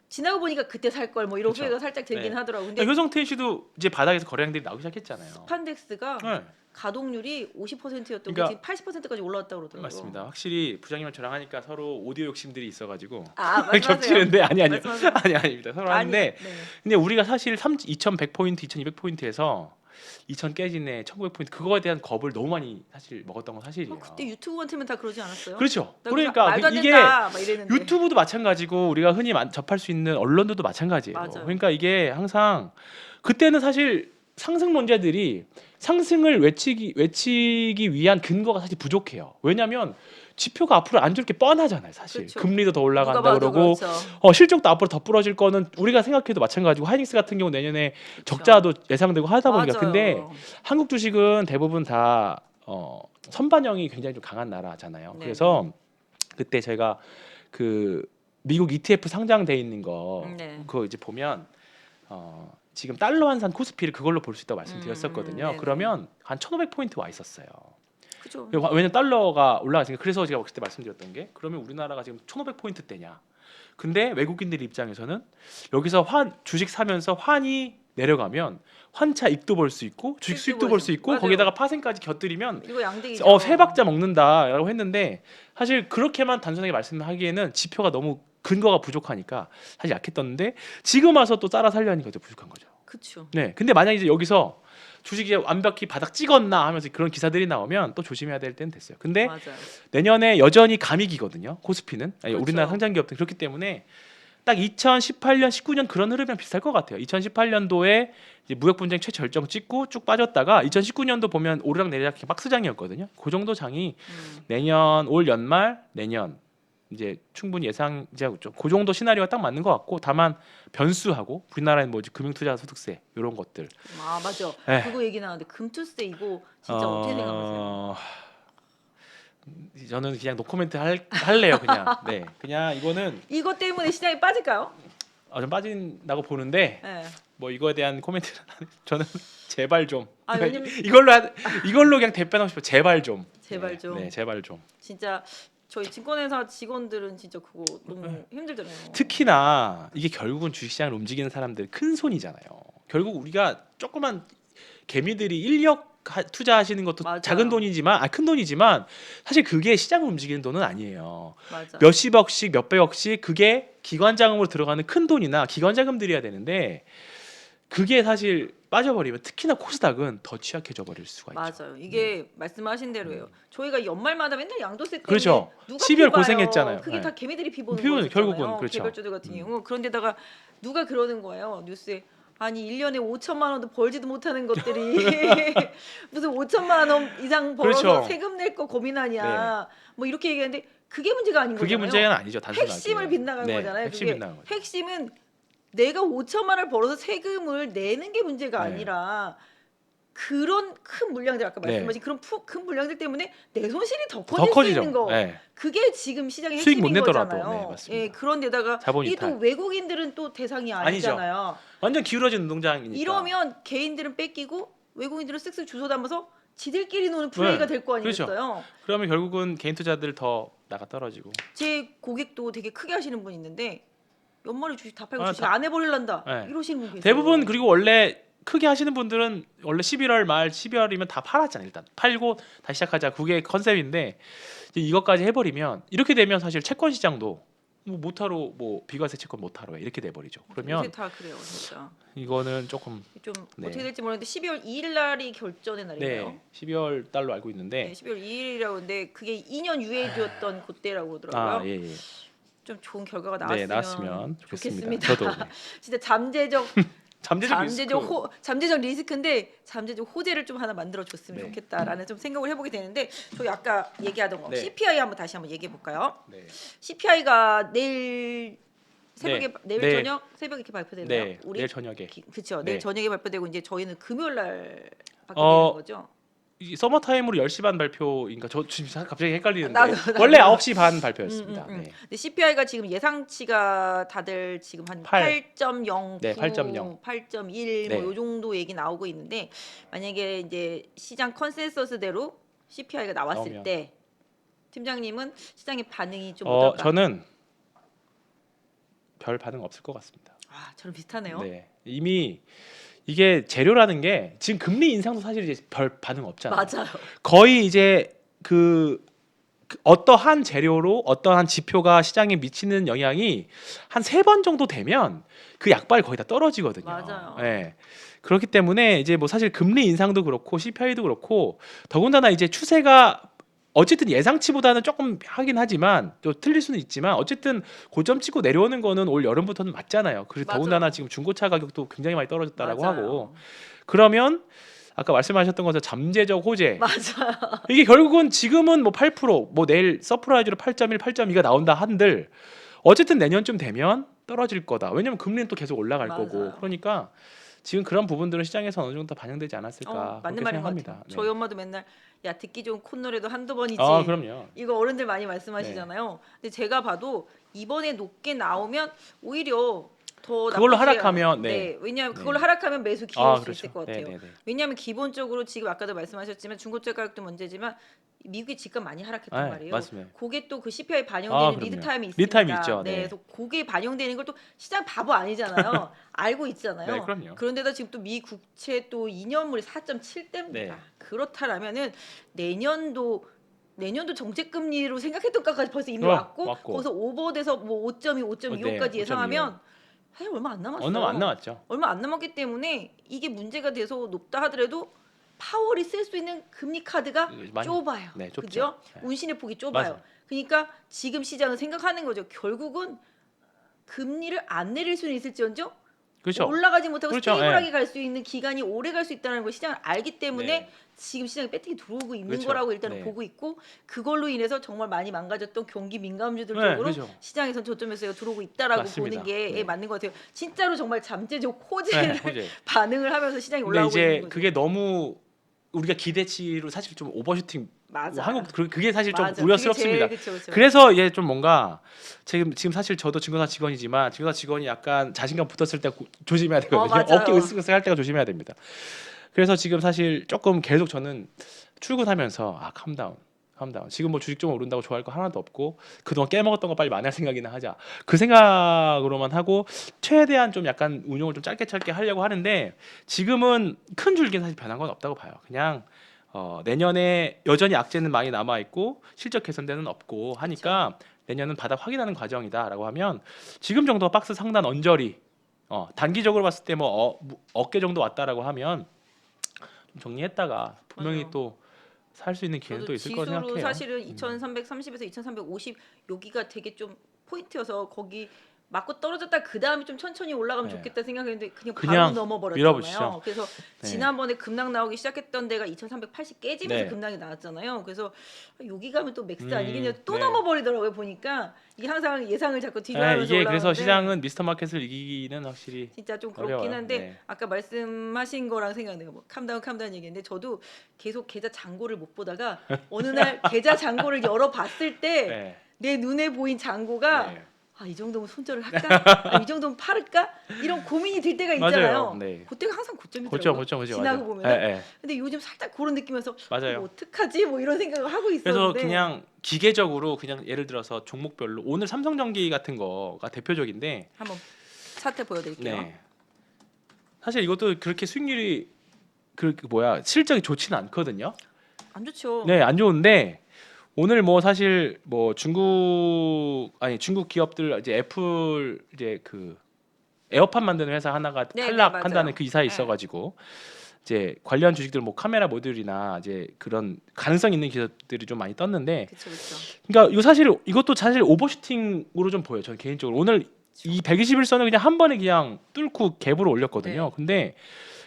지나고 보니까 그때 살 걸 뭐 이런 그쵸. 후회가 살짝 들긴 네. 하더라고. 근데 효성태인 씨도 이제 바닥에서 거래량들이 나오기 시작했잖아요. 판덱스가 네. 가동률이 50%였던 그러니까- 게 지금 80%까지 올라왔다고 그러더라고요. 맞습니다. 확실히 부장님이랑 저랑 하니까 서로 오디오 욕심들이 있어가지고 아, 말씀하세요. 겹치는데 아니요. 말씀하세요. 아닙니다. 서로 하는데 네. 근데 우리가 사실 2100포인트, 2200포인트에서 2000 깨지네, 1900포인트 그거에 대한 겁을 너무 많이 사실 먹었던 건 사실이에요. 그때 유튜브만 틀면 다 그러지 않았어요? 그렇죠. 나 그러니까 말도 안 이게 된다, 막 이랬는데. 유튜브도 마찬가지고 우리가 흔히 접할 수 있는 언론들도 마찬가지예요. 맞아요. 그러니까 이게 항상 그때는 사실 상승론자들이 상승을 외치기 위한 근거가 사실 부족해요. 왜냐하면 지표가 앞으로 안 좋을 게 뻔하잖아요. 사실 그렇죠. 금리도 더 누가 올라간다 봐도 그러고 그렇죠. 실적도 앞으로 더 부러질 거는 우리가 생각해도 마찬가지고 하이닉스 같은 경우 내년에 그렇죠. 적자도 예상되고 하다 보니까 맞아요. 근데 한국 주식은 대부분 다 선반영이 굉장히 좀 강한 나라잖아요. 네. 그래서 그때 제가 그 미국 ETF 상장돼 있는 거 네. 그거 이제 보면 지금 달러 환산 코스피를 그걸로 볼 수 있다고 말씀드렸었거든요. 네네. 그러면 한 1,500포인트 와 있었어요. 그죠. 왜냐면 달러가 올라가니까 그래서 제가 그때 말씀드렸던 게 그러면 우리나라가 지금 1,500포인트대냐. 근데 외국인들 입장에서는 여기서 주식 사면서 환이 내려가면 환차 이익도 볼 수 있고 주식 수익도 볼 수 있고 맞아요. 거기다가 파생까지 곁들이면 이거 양대기죠. 세 박자 먹는다라고 했는데 사실 그렇게만 단순하게 말씀하기에는 지표가 너무 근거가 부족하니까 사실 약했었는데 지금 와서 또 따라 살려니까 이제 부족한 거죠. 그렇죠. 네. 근데 만약 이제 여기서 주식이 완벽히 바닥 찍었나 하면서 그런 기사들이 나오면 또 조심해야 될 때는 됐어요. 근데 맞아요. 내년에 여전히 감익이거든요. 코스피는 그렇죠. 우리나라 상장 기업들 그렇기 때문에 딱 2018년, 19년 그런 흐름이랑 비슷할 것 같아요. 2018년도에 이제 무역 분쟁 최절정 찍고 쭉 빠졌다가 2019년도 보면 오르락내리락 박스장이었거든요. 그 정도 장이 내년 올 연말 내년 이제 충분히 예상 이제 그 정도 시나리오가 딱 맞는 것 같고 다만 변수하고 우리나라는 뭐 금융투자소득세 이런 것들. 아 맞아. 에. 그거 얘기 나왔는데 금투세 이거 진짜 어떻게 생각하세요? 저는 그냥 노코멘트 할래요 그냥. 네, 그냥 이거는 이것 때문에 시장이 빠질까요? 좀 빠진다고 보는데 네. 뭐 이거에 대한 코멘트는 저는 제발 좀 아, 왜냐면- 이걸로 그냥 대변하고 싶어. 제발 좀. 제발 네, 좀. 네, 제발 좀. 진짜 저희 증권회사 직원들은 진짜 그거 너무 힘들잖아요. 특히나 이게 결국은 주식시장을 움직이는 사람들 큰 손이잖아요. 결국 우리가 조그만 개미들이 인력 투자하시는 것도 맞아요. 작은 돈이지만 큰 돈이지만 사실 그게 시장을 움직이는 돈은 아니에요. 맞아. 몇십억씩 몇백억씩 그게 기관 자금으로 들어가는 큰 돈이나 기관 자금 들여야 되는데 그게 사실 빠져버리면 특히나 코스닥은 더 취약해져 버릴 수가 있죠. 맞아요. 이게 말씀하신 대로예요. 저희가 연말마다 맨날 양도세 때문에 그렇죠. 누가 12월 피봐요? 고생했잖아요. 그게 네. 다 개미들이 피보는 피보는 거였잖아요. 결국은 그렇죠. 개별주들 같은 경우. 그런데다가 누가 그러는 거예요. 뉴스에 아니 1년에 5천만 원도 벌지도 못하는 것들이 무슨 5천만 원 이상 벌어서 그렇죠. 세금 낼 거 고민하냐. 뭐 이렇게 얘기하는데 그게 문제가 아닌 그게 거잖아요. 문제는 아니죠. 단순하게. 핵심을 빗나간 네, 거잖아요. 핵심 그게 빗나간 거죠. 핵심은 내가 5천만 원을 벌어서 세금을 내는 게 문제가 네. 아니라 그런 큰 물량들 아까 네. 말씀하신 그런 큰 물량들 때문에 내 손실이 더 더 커질 수 커지죠. 있는 거. 네. 그게 지금 시장의 수익 핵심인 못 내더라도. 거잖아요. 네, 맞습니다. 예, 그런데다가 자본 이 또 이탈. 외국인들은 또 대상이 아니잖아요. 완전 기울어진 운동장이니까. 이러면 개인들은 뺏기고 외국인들은 쓱쓱 주워 담아서 지들끼리 노는 플레이가 네, 될 거 그렇죠. 아니겠어요. 그러면 결국은 개인 투자들 더 나가 떨어지고. 제 고객도 되게 크게 하시는 분 있는데 연말에 주식 다 팔고 아, 주식 안 해버릴란다 네. 이러시는 분 계세요. 대부분 그리고 원래 크게 하시는 분들은 원래 11월 말 12월이면 다 팔았잖아요. 일단 팔고 다시 시작하자. 그게 컨셉인데 이제 이것까지 해버리면 이렇게 되면 사실 채권 시장도 뭐 못하러 뭐 비과세 채권 못하러 해 이렇게 돼버리죠. 요새 그러면 다 그래요, 진짜. 이거는 조금 좀 네. 어떻게 될지 모르겠는데 12월 2일 날이 결전의 날이에요. 네 12월 달로 알고 네, 있는데 12월 2일이라고 하는데 그게 2년 유예되었던 그때라고 그러더라고요. 예, 예. 좀 좋은 결과가 네 나왔으면, 나왔으면 좋겠습니다. 좋겠습니다. 저도 네. 진짜 잠재적 잠재적 리스크. 잠재적 리스크인데 잠재적 호재를 좀 하나 만들어 줬으면 네. 좋겠다라는 좀 생각을 해보게 되는데 저희 아까 얘기하던 거 네. CPI 한번 다시 한번 얘기해 볼까요? 네. CPI가 내일 새벽에 네. 내일 네. 저녁 새벽에 이렇게 발표되나요? 네 내일 저녁에 그렇죠. 네. 내일 저녁에 발표되고 이제 저희는 금요일 날 발표되는 어, 거죠. 이 서머 타임으로 10시 반 발표인가 저 지금 갑자기 헷갈리는데 나도. 원래 9시 반 발표였습니다. 네. 근데 CPI가 지금 예상치가 다들 지금 한 8.09, 네, 8.0. 8.1 네. 뭐 요 정도 얘기 나오고 있는데 만약에 이제 시장 컨센서스대로 CPI가 나왔을 나오면. 때 팀장님은 시장의 반응이 좀 어떨까? 저는 별 반응 없을 것 같습니다. 아, 저랑 비슷하네요. 네. 이미 이게 재료라는 게 지금 금리 인상도 사실 이제 별 반응 없잖아요. 맞아요. 거의 이제 그 어떠한 재료로 어떠한 지표가 시장에 미치는 영향이 한 3번 정도 되면 그 약발 거의 다 떨어지거든요. 맞아요. 네. 그렇기 때문에 이제 뭐 사실 금리 인상도 그렇고 CPI도 그렇고 더군다나 이제 추세가 어쨌든 예상치보다는 조금 하긴 하지만 또 틀릴 수는 있지만 어쨌든 고점 찍고 내려오는 거는 올 여름부터는 맞잖아요. 그리고 맞아요. 더군다나 지금 중고차 가격도 굉장히 많이 떨어졌다라고 맞아요. 하고 그러면 아까 말씀하셨던 것처럼 잠재적 호재 맞아요. 이게 결국은 지금은 뭐 8%뭐 내일 서프라이즈로 8.1, 8.2가 나온다 한들 어쨌든 내년쯤 되면 떨어질 거다. 왜냐면 금리는 또 계속 올라갈 맞아요. 거고 그러니까 지금 그런 부분들은 시장에서 어느 정도 반영되지 않았을까 맞는 그렇게 말인 것 생각합니다. 같아요. 네. 저희 엄마도 맨날 야 듣기 좋은 콧노래도 한두 번이지. 아 그럼요. 이거 어른들 많이 말씀하시잖아요. 근데 제가 봐도 이번에 높게 나오면 오히려 더 그걸로 나쁘지 하락하면, 않- 네. 왜냐하면 네. 그걸로 하락하면 매수 기회일 수 그렇죠. 있을 것 같아요. 네, 네, 네. 왜냐하면 기본적으로 지금 아까도 말씀하셨지만 중고차 가격도 문제지만 미국이 집값 많이 하락했단 네, 말이에요. 맞습니다. 그게 또 그 CPI 반영되는 그럼요. 리드 타임이 있습니다. 리드 타임이 있죠. 네. 네. 그래서 그게 반영되는 걸 또 시장 바보 아니잖아요. 알고 있잖아요. 네, 그럼요. 그런데다 지금 또 미 국채 또 2년물이 4.7대입니다. 네. 그렇다라면은 내년도 정책 금리로 생각했던 것까지 벌써 이미 왔고. 거기서 오버돼서 뭐 5.2, 5.25까지 네, 예상하면 사실 얼마 안 남았어요. 얼마 안 남았죠. 얼마 안 남았기 때문에 이게 문제가 돼서 높다 하더라도 파월이 쓸 수 있는 금리 카드가 많이- 좁아요. 네, 좁죠. 그죠? 네. 운신의 폭이 좁아요. 맞아요. 그러니까 지금 시장은 생각하는 거죠. 결국은 금리를 안 내릴 수는 있을지언정 그렇죠. 올라가지 못하고 그렇죠. 스테이블하게 갈 수 있는 기간이 오래 갈 수 있다는 걸 시장을 알기 때문에 네. 지금 시장에 배팅이 들어오고 있는 그렇죠. 거라고 일단은 네. 보고 있고 그걸로 인해서 정말 많이 망가졌던 경기 민감주들 네, 쪽으로 그렇죠. 시장에선 저점 매수가 들어오고 있다라고 맞습니다. 보는 게 네. 맞는 것 같아요. 진짜로 정말 잠재적 네, 호재를 호재. 반응을 하면서 시장이 근데 올라오고 있는 이제 거죠. 그게 너무 우리가 기대치로 사실 좀 오버슈팅 맞아. 한국 그게 사실 좀 맞아. 우려스럽습니다. 그게 제일 그쵸. 그래서 이게 좀 뭔가 지금 사실 저도 증권사 직원이지만 증권사 직원이 약간 자신감 붙었을 때 조심해야 되거든요. 맞아요. 어깨 으쓱으쓱 할 때가 조심해야 됩니다. 그래서 지금 사실 조금 계속 저는 출근하면서 캄다운. 지금 뭐 주식 좀 오른다고 좋아할 거 하나도 없고 그동안 깨먹었던 거 빨리 만회할 생각이나 하자. 그 생각으로만 하고 최대한 좀 약간 운용을 좀 짧게 하려고 하는데 지금은 큰 줄기는 사실 변한 건 없다고 봐요. 그냥 내년에 여전히 악재는 많이 남아 있고 실적 개선되는 없고 하니까 내년은 바닥 확인하는 과정이다라고 하면 지금 정도가 박스 상단 언저리 단기적으로 봤을 때 뭐 어깨 정도 왔다라고 하면 좀 정리했다가 분명히 맞아요. 또 살 수 있는 기회는 또 있을 거라 지수로 생각해요. 사실은 2330에서 2350 여기가 되게 좀 포인트여서 거기 맞고 떨어졌다 그 다음에 좀 천천히 올라가면 네. 좋겠다 생각했는데 그냥 그냥 바로 넘어버렸잖아요. 밀어붙이죠. 그래서 네. 지난번에 급락 나오기 시작했던 데가 2380 깨지면서 네. 급락이 나왔잖아요. 그래서 여기 가면 또 맥스 음, 아니겠냐 또 네. 넘어버리더라고요. 보니까 이게 항상 예상을 자꾸 네, 뒤로하면서 이게 그래서 올라가는데 시장은 미스터 마켓을 이기기는 확실히 진짜 좀 그렇긴 어려워요. 한데 네. 아까 말씀하신 거랑 생각나요. 뭐 캄다운 얘기인데 저도 계속 계좌 잔고를 못 보다가 어느 날 계좌 잔고를 열어봤을 때 내 네. 눈에 보인 잔고가 네. 이 정도면 손절을 할까? 이 정도면 팔을까? 이런 고민이 들 때가 있잖아요. 맞아요. 네. 그때가 항상 고점이더라고요. 고점 지나고 맞아요. 보면. 네. 근데 요즘 살짝 그런 느낌에서 맞아요. 뭐 어떡하지? 뭐 이런 생각을 하고 그래서 있었는데 그냥 기계적으로 그냥 예를 들어서 종목별로 오늘 삼성전기 같은 거가 대표적인데 한번 차트 보여드릴게요. 네. 사실 이것도 그렇게 수익률이 실적이 좋지는 않거든요. 안 좋죠. 네, 안 좋은데 오늘 뭐 사실 뭐 중국 기업들 이제 애플 이제 그 에어팟 만드는 회사 하나가 네, 탈락한다는 맞아요. 그 이사에 네. 있어가지고 이제 관련 주식들 뭐 카메라 모듈이나 이제 그런 가능성 있는 기업들이 좀 많이 떴는데 그렇죠. 그러니까 이것도 사실 오버슈팅으로 좀 보여요. 저는 개인적으로 오늘 이 121선을 그냥 한 번에 그냥 뚫고 갭으로 올렸거든요. 네. 근데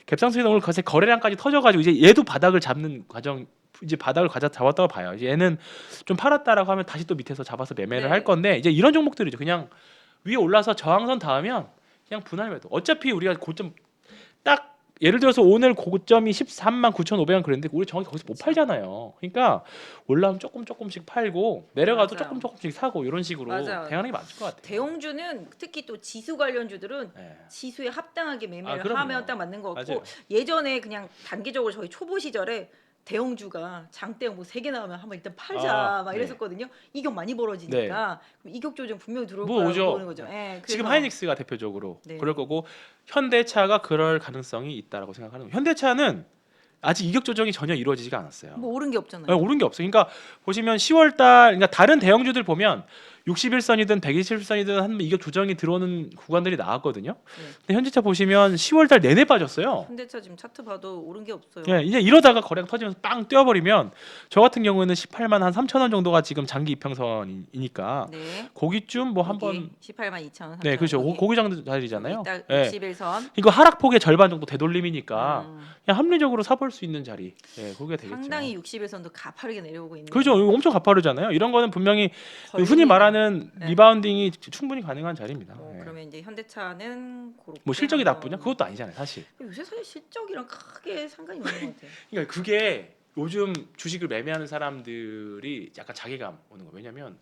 갭상승이 오늘 거래량까지 터져가지고 이제 얘도 바닥을 잡는 과정 이제 바닥을 잡았다고 봐요. 이제 얘는 좀 팔았다라고 하면 다시 또 밑에서 잡아서 매매를 네. 할 건데 이제 이런 종목들이죠. 그냥 위에 올라서 저항선 닿으면 그냥 분할 매도. 어차피 우리가 고점 딱 예를 들어서 오늘 고점이 13만 9,500원 그랬는데 우리 정확히 거기서 못 팔잖아요. 그러니까 올라오면 조금씩 팔고 내려가도 맞아요. 조금씩 사고 이런 식으로 맞아요. 대응하는 게 맞을 것 같아요. 대형주는 특히 또 지수 관련주들은 네. 지수에 합당하게 매매를 그럼요. 하면 딱 맞는 것 같고 맞아요. 예전에 그냥 단기적으로 저희 초보 시절에 대형주가 장대형 뭐 3개 나오면 한번 일단 팔자 막 네. 이랬었거든요. 이격 많이 벌어지니까 그럼 이격 조정 분명히 들어올 뭐 거라고 오죠. 보는 거죠. 예, 지금 그래서 하이닉스가 대표적으로 네. 그럴 거고 현대차가 그럴 가능성이 있다라고 생각하는 거예요. 현대차는 아직 이격 조정이 전혀 이루어지지가 않았어요. 뭐 오른 게 없잖아요. 네, 오른 게 없어요. 그러니까 보시면 10월달 그러니까 다른 대형주들 보면 61선이든 121선이든 한 이격 조정이 들어오는 구간들이 나왔거든요. 네. 근데 현대차 보시면 10월달 내내 빠졌어요. 현대차 지금 차트 봐도 오른 게 없어요. 예, 이제 이러다가 거래가 터지면서 빵 뛰어버리면 저 같은 경우에는 18만 한 3천 원 정도가 지금 장기 이평선이니까 네. 거기쯤 뭐 한번 18만 2천 원. 네 그렇죠. 고기 정도 자리잖아요. 딱 예. 61선. 이거 하락폭의 절반 정도 되돌림이니까 음, 그냥 합리적으로 사볼 수 있는 자리. 예, 거기가 되겠죠. 상당히 60에선도 가파르게 내려오고 있는. 그죠. 이거 엄청 가파르잖아요. 이런 거는 분명히 흔히 걸립니다. 말하는 네. 리바운딩이 충분히 가능한 자리입니다. 예. 그러면 이제 현대차는 그렇게 뭐 실적이 한번- 나쁘냐? 그것도 아니잖아요, 사실. 요새 사실 실적이랑 크게 상관이 없는 것 같아요. 그러니까 그게 요즘 주식을 매매하는 사람들이 약간 자괴감 오는 거예요. 왜냐면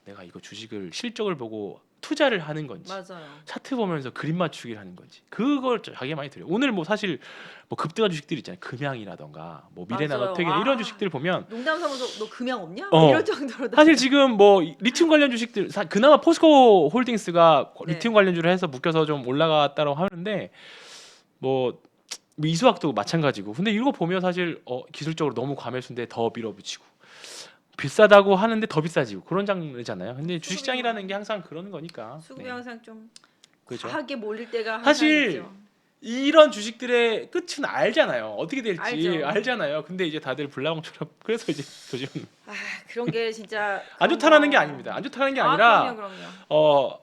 내가 이거 주식을 실적을 보고 투자를 하는 건지 맞아요. 차트 보면서 그림 맞추기를 하는 건지 그걸 자괴 많이 들어요. 오늘 뭐 사실 뭐 급등한 주식들 있잖아요. 금양이라던가 뭐 미래나노 맞아요. 퇴계 아. 이런 주식들 보면 농담 삼아서 너 금양 없냐? 어. 이럴 정도로 사실 지금 뭐 리튬 관련 주식들 그나마 포스코 홀딩스가 네. 리튬 관련주를 해서 묶여서 좀 올라갔다고 하는데 뭐 이수학도 마찬가지고 근데 이거 보면 사실 기술적으로 너무 과매수인데 더 밀어붙이고 비싸다고 하는데 더 비싸지고 그런 장르잖아요. 근데 주식장이라는 게 항상 그런 거니까. 수급이 네. 항상 좀 그죠. 과하게 몰릴 때가 항상 사실 있죠. 이런 주식들의 끝은 알잖아요. 어떻게 될지 알죠. 알잖아요. 근데 이제 다들 불나방처럼 그래서 이제 요즘 그런 게 진짜 안 좋다라는 게 아닙니다. 안 좋다는 게 아니라 그럼요.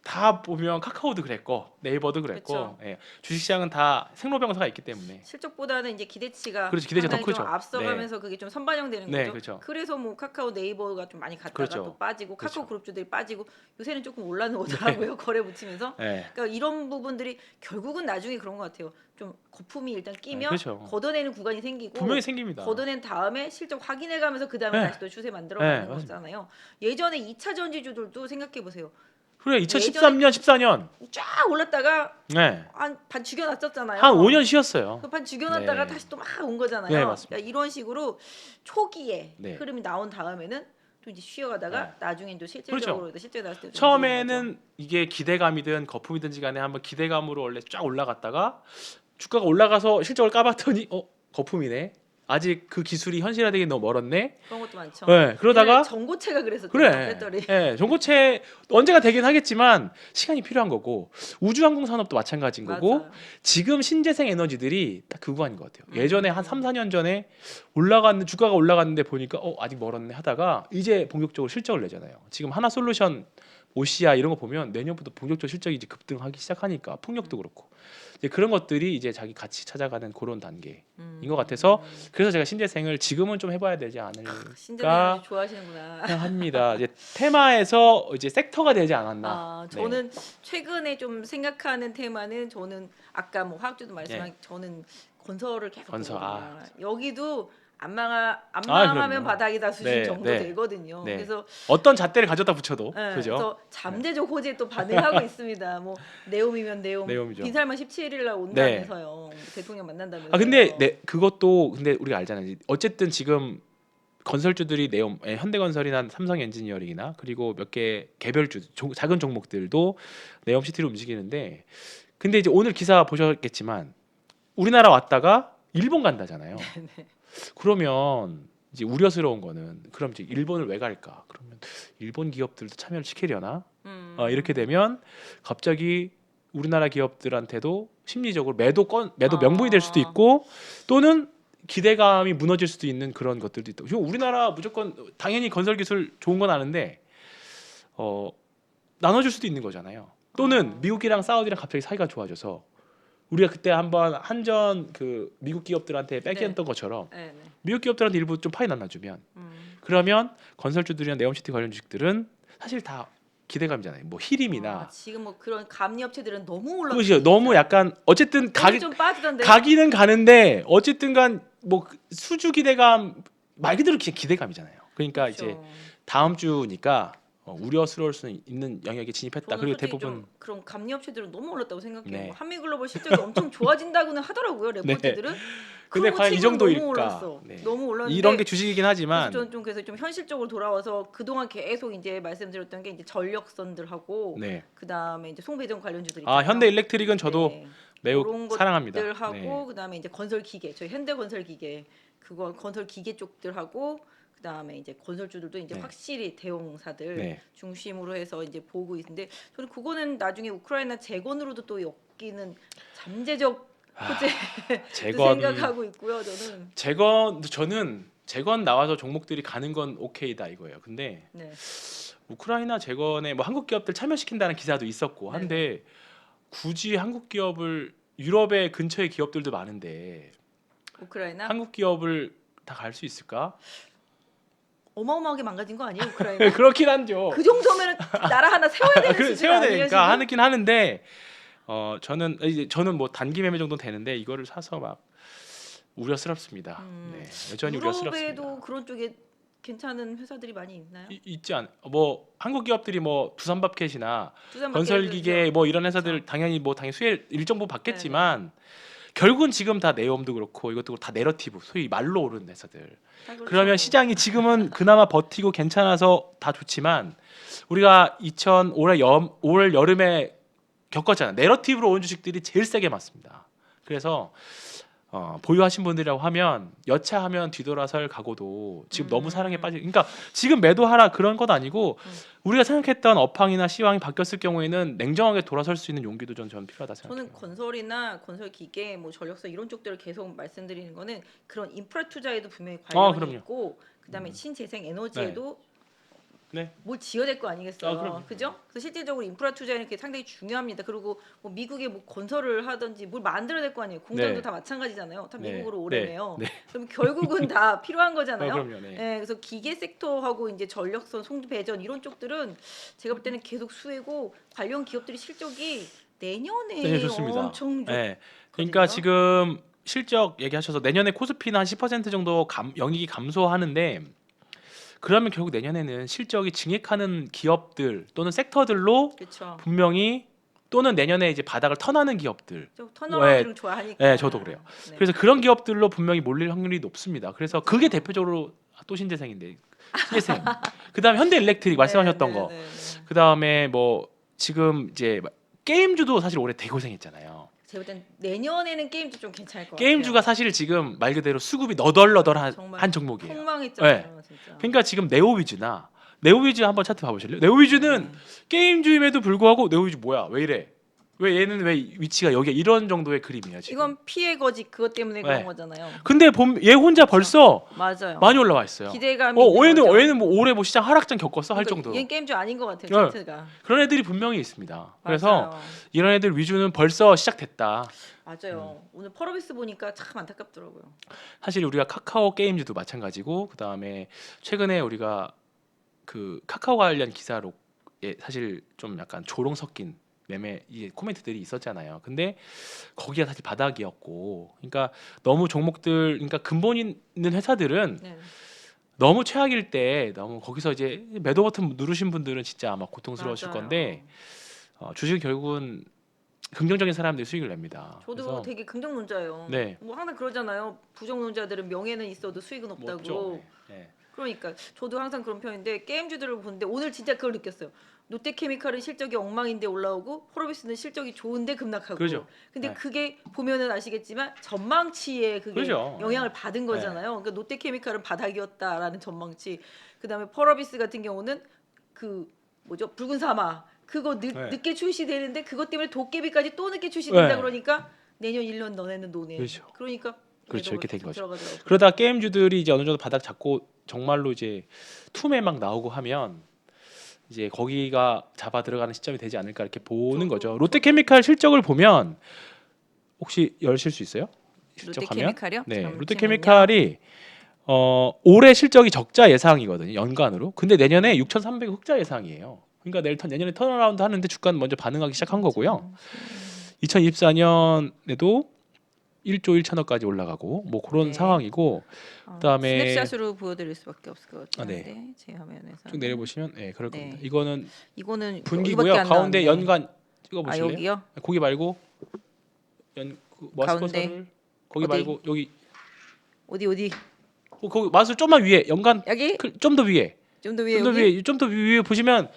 다 보면 카카오도 그랬고 네이버도 그랬고 그쵸. 예, 주식시장은 다 생로병사가 있기 때문에 실적보다는 이제 기대치가 그렇죠. 기대치가 더 상당히 좀 크죠. 앞서가면서 그게 좀 선반영되는 네, 거죠. 그렇죠. 그래서 뭐 카카오 네이버가 좀 많이 갔다가 그렇죠. 또 빠지고 카카오 그렇죠. 그룹주들이 빠지고 요새는 조금 올라오더라고요. 거래 붙이면서. 예. 그러니까 이런 부분들이 결국은 나중에 그런 것 같아요. 좀 거품이 일단 끼면 그렇죠. 걷어내는 구간이 생기고 분명히 생깁니다. 걷어낸 다음에 실적 확인해가면서 그 다음에 네. 다시 또 추세 만들어 네, 가는 맞습니다. 거잖아요. 예전에 2차 전지주들도 생각해 보세요. 그래 예전에 2013년 14년 쫙 올랐다가 네. 한 반 죽여놨었잖아요. 한 5년 쉬었어요. 그 반 죽여놨다가 네. 다시 또 막 온 거잖아요. 네, 맞습니다. 그러니까 이런 식으로 초기에 네. 흐름이 나온 다음에는 또 이제 쉬어가다가 네. 나중에 또 실질적으로 실제 나왔을 때 처음에는 이게 기대감이든 거품이든지 간에 한번 기대감으로 원래 쫙 올라갔다가 주가가 올라가서 실적을 까봤더니 거품이네. 아직 그 기술이 현실화되기 너무 멀었네. 그런 것도 많죠. 네, 그러다가 옛날에 전고체가 그랬었잖아요. 그래. 배터리. 예, 전고체 언제가 되긴 하겠지만 시간이 필요한 거고 우주항공 산업도 마찬가지인 거고 맞아요. 지금 신재생 에너지들이 딱 그 구간인 것 같아요. 예전에 한 3, 음. 4년 전에 올라갔는 주가가 올라갔는데 보니까 아직 멀었네 하다가 이제 본격적으로 실적을 내잖아요. 지금 하나솔루션 오시아 이런 거 보면 내년부터 본격적으로 실적이 이제 급등하기 시작하니까 폭력도 그렇고 이제 그런 것들이 이제 자기 가치 찾아가는 그런 단계인 것 같아서 그래서 제가 신재생을 지금은 좀 해봐야 되지 않을까 신재생 좋아하시는구나. 합니다. 이제 테마에서 이제 섹터가 되지 않았나. 아, 네. 저는 최근에 좀 생각하는 테마는 저는 아까 뭐 화학주도 말씀한 저는 건설을 계속 건설, 보거든요. 여기도 안 망하면 그럼요. 바닥이다 수준 네, 정도 네. 되거든요. 네. 그래서 어떤 잣대를 가져다 붙여도 네, 그죠? 그래서 잠재적 호재에 또 반응하고 있습니다. 뭐 네옴이면 네옴. 네옴이죠. 빈살만 17일 날 네. 온다면서요. 대통령 만난다면서요. 근데 그것도 근데 우리가 알잖아요. 어쨌든 지금 건설주들이 네옴, 현대건설이나 삼성엔지니어링이나 그리고 몇 개 개별주 작은 종목들도 네옴 시티로 움직이는데 근데 이제 오늘 기사 보셨겠지만 우리나라 왔다가 일본 간다잖아요. 그러면 이제 우려스러운 거는 그럼 이제 일본을 왜 갈까? 그러면 일본 기업들도 참여를 시키려나? 이렇게 되면 갑자기 우리나라 기업들한테도 심리적으로 매도 명분이 될 수도 있고 또는 기대감이 무너질 수도 있는 그런 것들도 있다. 우리나라 무조건 당연히 건설 기술 좋은 건 아는데 나눠줄 수도 있는 거잖아요. 또는 미국이랑 사우디랑 갑자기 사이가 좋아져서 우리가 그때 한번 한전 그 미국 기업들한테 뺏겼던 것처럼 네. 미국 기업들한테 일부 좀 파이 나눠주면 그러면 건설주들이나 네옴시티 관련 주식들은 사실 다 기대감이잖아요. 뭐 히림이나 지금 뭐 그런 감리 업체들은 너무 올랐어요. 그렇죠. 너무 약간 어쨌든 좀 빠지던데. 가기는 가는데 어쨌든간 뭐 수주 기대감 말 그대로 그냥 기대감이잖아요. 그러니까 그렇죠. 이제 다음 주니까 우려스러울 수 있는 영역에 진입했다. 저는 그리고 솔직히 대부분 좀 그런 감리 업체들은 너무 올랐다고 생각해요. 네. 한미글로벌 실적이 엄청 좋아진다고는 하더라고요. 레포트들은. 근데 과연 이 치고는 너무 정도일까? 올랐어. 네. 너무 올랐는데 이런 게 주식이긴 하지만 그래서 좀 현실적으로 돌아와서 그동안 계속 이제 말씀드렸던 게 이제 전력선들하고 네. 그다음에 이제 송배전 관련주들 있잖아요. 현대일렉트릭은 저도 네. 매우 그런 사랑합니다. 것들 하고 네. 그다음에 이제 건설기계 저희 현대건설기계 그거 건설기계 쪽들 하고 그다음에 이제 건설주들도 이제 네. 확실히 대형사들 네. 중심으로 해서 이제 보고 있는데 저는 그거는 나중에 우크라이나 재건으로도 또 엮이는 잠재적 호재 생각하고 있고요. 저는 재건 나와서 종목들이 가는 건 오케이다 이거예요. 근데 네. 우크라이나 재건에 뭐 한국 기업들 참여시킨다는 기사도 있었고 한데 굳이 한국 기업을 유럽의 근처에 기업들도 많은데 우크라이나 한국 기업을 다 갈 수 있을까? 어마어마하게 망가진 거 아니에요, 우크라이나? 그렇긴 한죠. 그 정도면 나라 하나 세워야 되는 수준 세워야 아니에요, 되니까 지금? 하긴 하는데 저는 뭐 단기 매매 정도 되는데 이거를 사서 막 우려스럽습니다. 네, 여전히 우려스럽습니다. 유럽에도 그런 쪽에 괜찮은 회사들이 많이 있나요? 있지 않? 뭐 한국 기업들이 뭐 두산밥켓이나 두산밖에 건설기계 뭐 이런 회사들 그렇죠. 당연히 수혜 일정 부분 받겠지만 결국은 지금 다 네옴도 그렇고 이것도 다 내러티브 소위 말로 오르는 회사들. 그렇죠. 그러면 시장이 지금은 그나마 버티고 괜찮아서 다 좋지만 우리가 올 여름에 겪었잖아요. 내러티브로 온 주식들이 제일 세게 맞습니다. 그래서 보유하신 분들이라고 하면 여차하면 뒤돌아설 각오도 지금 너무 사랑에 그러니까 지금 매도하라 그런 건 아니고 우리가 생각했던 업황이나 시황이 바뀌었을 경우에는 냉정하게 돌아설 수 있는 용기도 저는 필요하다 생각해요. 저는 건설이나 건설기계, 뭐 전력사 이런 쪽들을 계속 말씀드리는 거는 그런 인프라 투자에도 분명히 관련이 그럼요. 있고 그다음에 신재생 에너지에도 네. 뭘 지어야 될 거 아니겠어요. 그럼요. 그죠? 그래서 실질적으로 인프라 투자는 게 상당히 중요합니다. 그리고 뭐 미국에 뭐 건설을 하든지 뭘 만들어야 될 거 아니에요. 공장도 네. 다 마찬가지잖아요. 다 네. 미국으로 네. 오래매요. 네. 그럼 결국은 다 필요한 거잖아요. 그럼요. 네. 예, 그래서 기계 섹터하고 이제 전력선, 송도 배전 이런 쪽들은 제가 볼 때는 계속 수혜고 관련 기업들이 실적이 내년에 네, 좋습니다. 엄청 네. 좋거든요. 그러니까 지금 실적 얘기하셔서 내년에 코스피는 한 10% 정도 영익이 감소하는데 그러면 결국 내년에는 실적이 증액하는 기업들 또는 섹터들로 그렇죠. 분명히 또는 내년에 이제 바닥을 턴하는 기업들. 턴어라운드를 좋아하니까. 네, 저도 그래요. 네. 그래서 그런 기업들로 분명히 몰릴 확률이 높습니다. 그래서 그게 대표적으로 또 신재생인데 신재생. 그다음에 현대일렉트릭 말씀하셨던 거. 네. 그다음에 뭐 지금 이제 게임주도 사실 올해 대고생했잖아요. 제가 볼 땐 내년에는 게임도 좀 괜찮을 것 게임주가 같아요. 사실 지금 말 그대로 수급이 너덜너덜한 정말 한 종목이에요. 폭망했잖아요, 진짜. 그러니까 지금 네오위즈 한번 차트 봐보실래요? 네오위즈는 게임주임에도 불구하고 네오위즈 뭐야? 왜 이래? 왜 얘는 왜 위치가 여기에 이런 정도의 그림이에요 지금. 이건 피해 거지 그것 때문에 그런 네. 거잖아요. 근데 얘 혼자 벌써 맞아요. 많이 올라와 있어요. 기대감이 있는 거죠. 얘는 뭐 올해 뭐 시장 하락장 겪었어 할 그러니까 정도로. 얘는 게임주 아닌 것 같아요, 네. 차트가. 그런 애들이 분명히 있습니다. 그래서 맞아요. 이런 애들 위주는 벌써 시작됐다. 맞아요. 오늘 펄어비스 보니까 참 안타깝더라고요. 사실 우리가 카카오 게임즈도 마찬가지고 그다음에 최근에 우리가 그 카카오 관련 기사로 사실 좀 약간 조롱 섞인 매매 이 코멘트들이 있었잖아요. 근데 거기가 사실 바닥이었고, 그러니까 너무 종목들, 그러니까 근본 있는 회사들은 네. 너무 최악일 때 너무 거기서 이제 매도 버튼 누르신 분들은 진짜 아마 고통스러우실 맞아요. 건데 주식 결국은 긍정적인 사람들이 수익을 냅니다. 저도 그래서 되게 긍정론자예요. 네. 뭐 항상 그러잖아요. 부정론자들은 명예는 있어도 수익은 뭐 없다고. 없죠. 네. 그러니까 저도 항상 그런 편인데 게임주들을 보는데 오늘 진짜 그걸 느꼈어요. 롯데케미칼은 실적이 엉망인데 올라오고 펄어비스는 실적이 좋은데 급락하고. 그렇죠. 근데 네. 그게 보면은 아시겠지만 전망치에 그게 그렇죠. 영향을 받은 거잖아요. 그러니까 롯데케미칼은 바닥이었다라는 전망치. 그다음에 펄어비스 같은 경우는 그 뭐죠? 붉은 사막 그거 네. 늦게 출시되는데 그것 때문에 도깨비까지 또 늦게 출시된다 네. 그러니까 내년 1년 너네는 노네. 그렇죠. 그러니까 그렇죠. 이렇게 된 거죠. 들어가더라고요. 그러다 게임주들이 이제 어느 정도 바닥 잡고 정말로 이제 투매 막 나오고 하면 이제 거기가 잡아 들어가는 시점이 되지 않을까 이렇게 보는 거죠. 롯데케미칼 실적을 보면 혹시 열실 수 있어요? 실적하면? 롯데케미칼이요? 네, 잠시만요. 롯데케미칼이 올해 실적이 적자 예상이거든요. 연간으로. 근데 내년에 6,300 흑자 예상이에요. 그러니까 내년에 턴어라운드 하는데 주가는 먼저 반응하기 시작한 거고요. 2024년에도 1조 1천억까지 올라가고 뭐 그런 네. 상황이고 그다음에 스냅샷으로 보여드릴 수밖에 없을 것 아, 네. 같은데 제 화면에서 쭉 내려보시면 네 그럴 네. 겁니다. 이거는 이거는 분기고요. 이거밖에 안 가운데 나왔네. 연간 아 찍어보실래요? 여기요? 거기 말고 가운데. 마스커서를 거기 어디? 말고 여기 어디 거기 마우스 좀만 위에 연간 여기 좀 더 위에 좀 더 위에 좀 더 여기 위에 좀 더 위에 보시면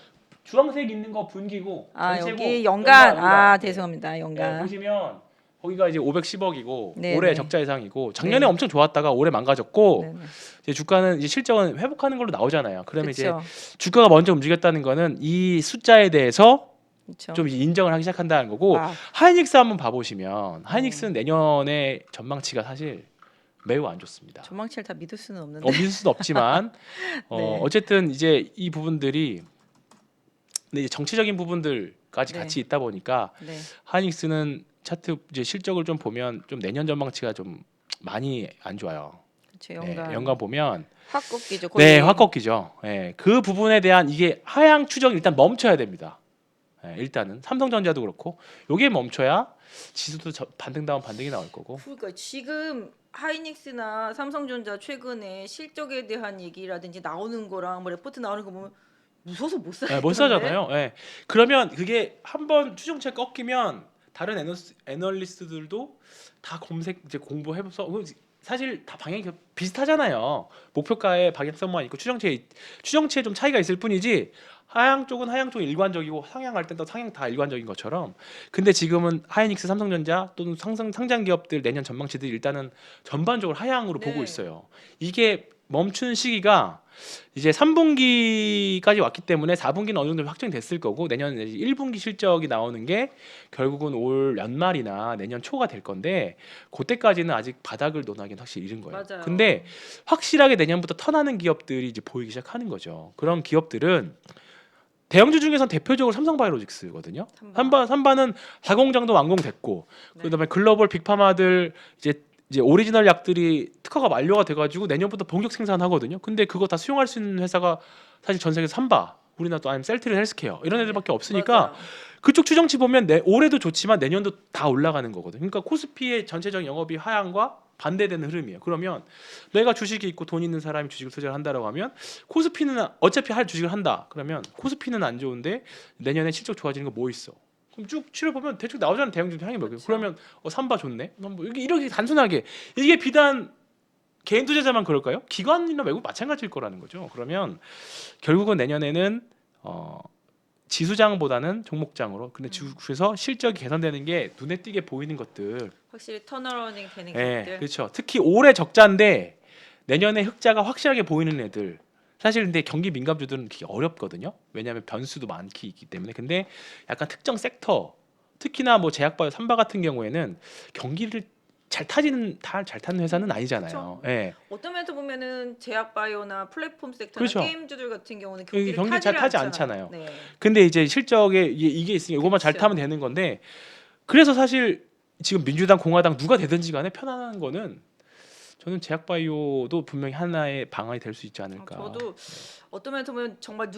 주황색 있는 거 분기고 아 전체고 여기 연간 아 네. 죄송합니다 네, 연간 보시면 거기가 이제 510억이고 네, 올해 네. 적자 예상이고 작년에 네. 엄청 좋았다가 올해 망가졌고 네네. 이제 주가는 이제 실적은 회복하는 걸로 나오잖아요. 그러면 이제 그쵸 주가가 먼저 움직였다는 거는 이 숫자에 대해서 그쵸 좀 인정을 하기 시작한다는 거고 아, 하이닉스 한번 봐보시면 하이닉스는 내년에 전망치가 사실 매우 안 좋습니다. 전망치를 다 믿을 수는 없는데 믿을 수는 없지만 네. 어쨌든 이제 이 부분들이 근데 이제 정치적인 부분들까지 네. 같이 있다 보니까 네. 하이닉스는 차트 이제 실적을 좀 보면 좀 내년 전망치가 좀 많이 안 좋아요. 그쵸 네, 연간 연간 보면 확 꺾이죠 거의. 네, 확 꺾이죠. 네, 그 부분에 대한 이게 하향 추정이 일단 멈춰야 됩니다. 네, 일단은 삼성전자도 그렇고 요게 멈춰야 지수도 반등다운 반등이 나올 거고. 그러니까 지금 하이닉스나 삼성전자 최근에 실적에 대한 얘기라든지 나오는 거랑 뭐 레포트 나오는 거 보면 무서워서 못 네, 사겠던데. 못 사잖아요. 네. 그러면 그게 한번 추정체 꺾이면 다른 애널리스트들도 다 검색 이제 공부해서 사실 다 방향이 비슷하잖아요. 목표가의 방향성만 있고 추정치에 좀 차이가 있을 뿐이지 하향 쪽은 하향 쪽 일관적이고 상향할 땐 또 상향 다 일관적인 것처럼. 근데 지금은 하이닉스, 삼성전자 또는 상장 기업들 내년 전망치들이 일단은 전반적으로 하향으로 네. 보고 있어요. 이게 멈추는 시기가 이제 3분기까지 왔기 때문에 4분기는 어느 정도 확정이 됐을 거고 내년 1분기 실적이 나오는 게 결국은 올 연말이나 내년 초가 될 건데 그때까지는 아직 바닥을 논하기는 확실히 이른 거예요. 맞아요. 근데 확실하게 내년부터 턴하는 기업들이 이제 보이기 시작하는 거죠. 그런 기업들은 대형주 중에선 대표적으로 삼성바이오로직스거든요. 삼바는 다공장도 완공됐고 네. 그다음에 글로벌 빅파마들 이제 오리지널 약들이 특허가 만료가 돼가지고 내년부터 본격 생산하거든요. 근데 그거 다 수용할 수 있는 회사가 사실 전 세계 삼바, 우리나라 또 아니면 셀트리 헬스케어 이런 애들밖에 없으니까 맞아요. 그쪽 추정치 보면 올해도 좋지만 내년도 다 올라가는 거거든요. 그러니까 코스피의 전체적인 영업이 하향과 반대되는 흐름이에요. 그러면 내가 주식이 있고 돈 있는 사람이 주식을 투자를 한다라고 하면 코스피는 어차피 할 주식을 한다. 그러면 코스피는 안 좋은데 내년에 실적 좋아지는 거 뭐 있어? 그럼 쭉 치러보면 대충 나오잖아요. 대형주 향이 몇 개. 그렇죠. 그러면 삼바 좋네. 삼바 이렇게 단순하게 이게 비단 개인 투자자만 그럴까요? 기관이나 외국 마찬가지일 거라는 거죠. 그러면 결국은 내년에는 지수장보다는 종목장으로 근데 주에서 실적이 개선되는 게 눈에 띄게 보이는 것들. 확실히 턴어라운딩 되는 예, 기업들. 그렇죠. 특히 올해 적자인데 내년에 흑자가 확실하게 보이는 애들. 사실 근데 경기 민감주들은 되게 어렵거든요. 왜냐하면 변수도 많기 있기 때문에. 근데 약간 특정 섹터, 특히나 뭐 제약바이오 삼바 같은 경우에는 경기를 잘 타는 회사는 아니잖아요. 예. 어떤 면에서 보면은 제약바이오나 플랫폼 섹터나 그렇죠. 게임주들 같은 경우는 여기 경기를 경기 잘 타지 않잖아요. 않잖아요. 네. 근데 이제 실적에 이게 있으니까 이것만 잘 그쵸. 타면 되는 건데 그래서 사실 지금 민주당, 공화당 누가 되든지 간에 편안한 거는 저는 제약바이오도 분명히 하나의 방안이 될 수 있지 않을까. 저도 어떤 면에서 보면 정말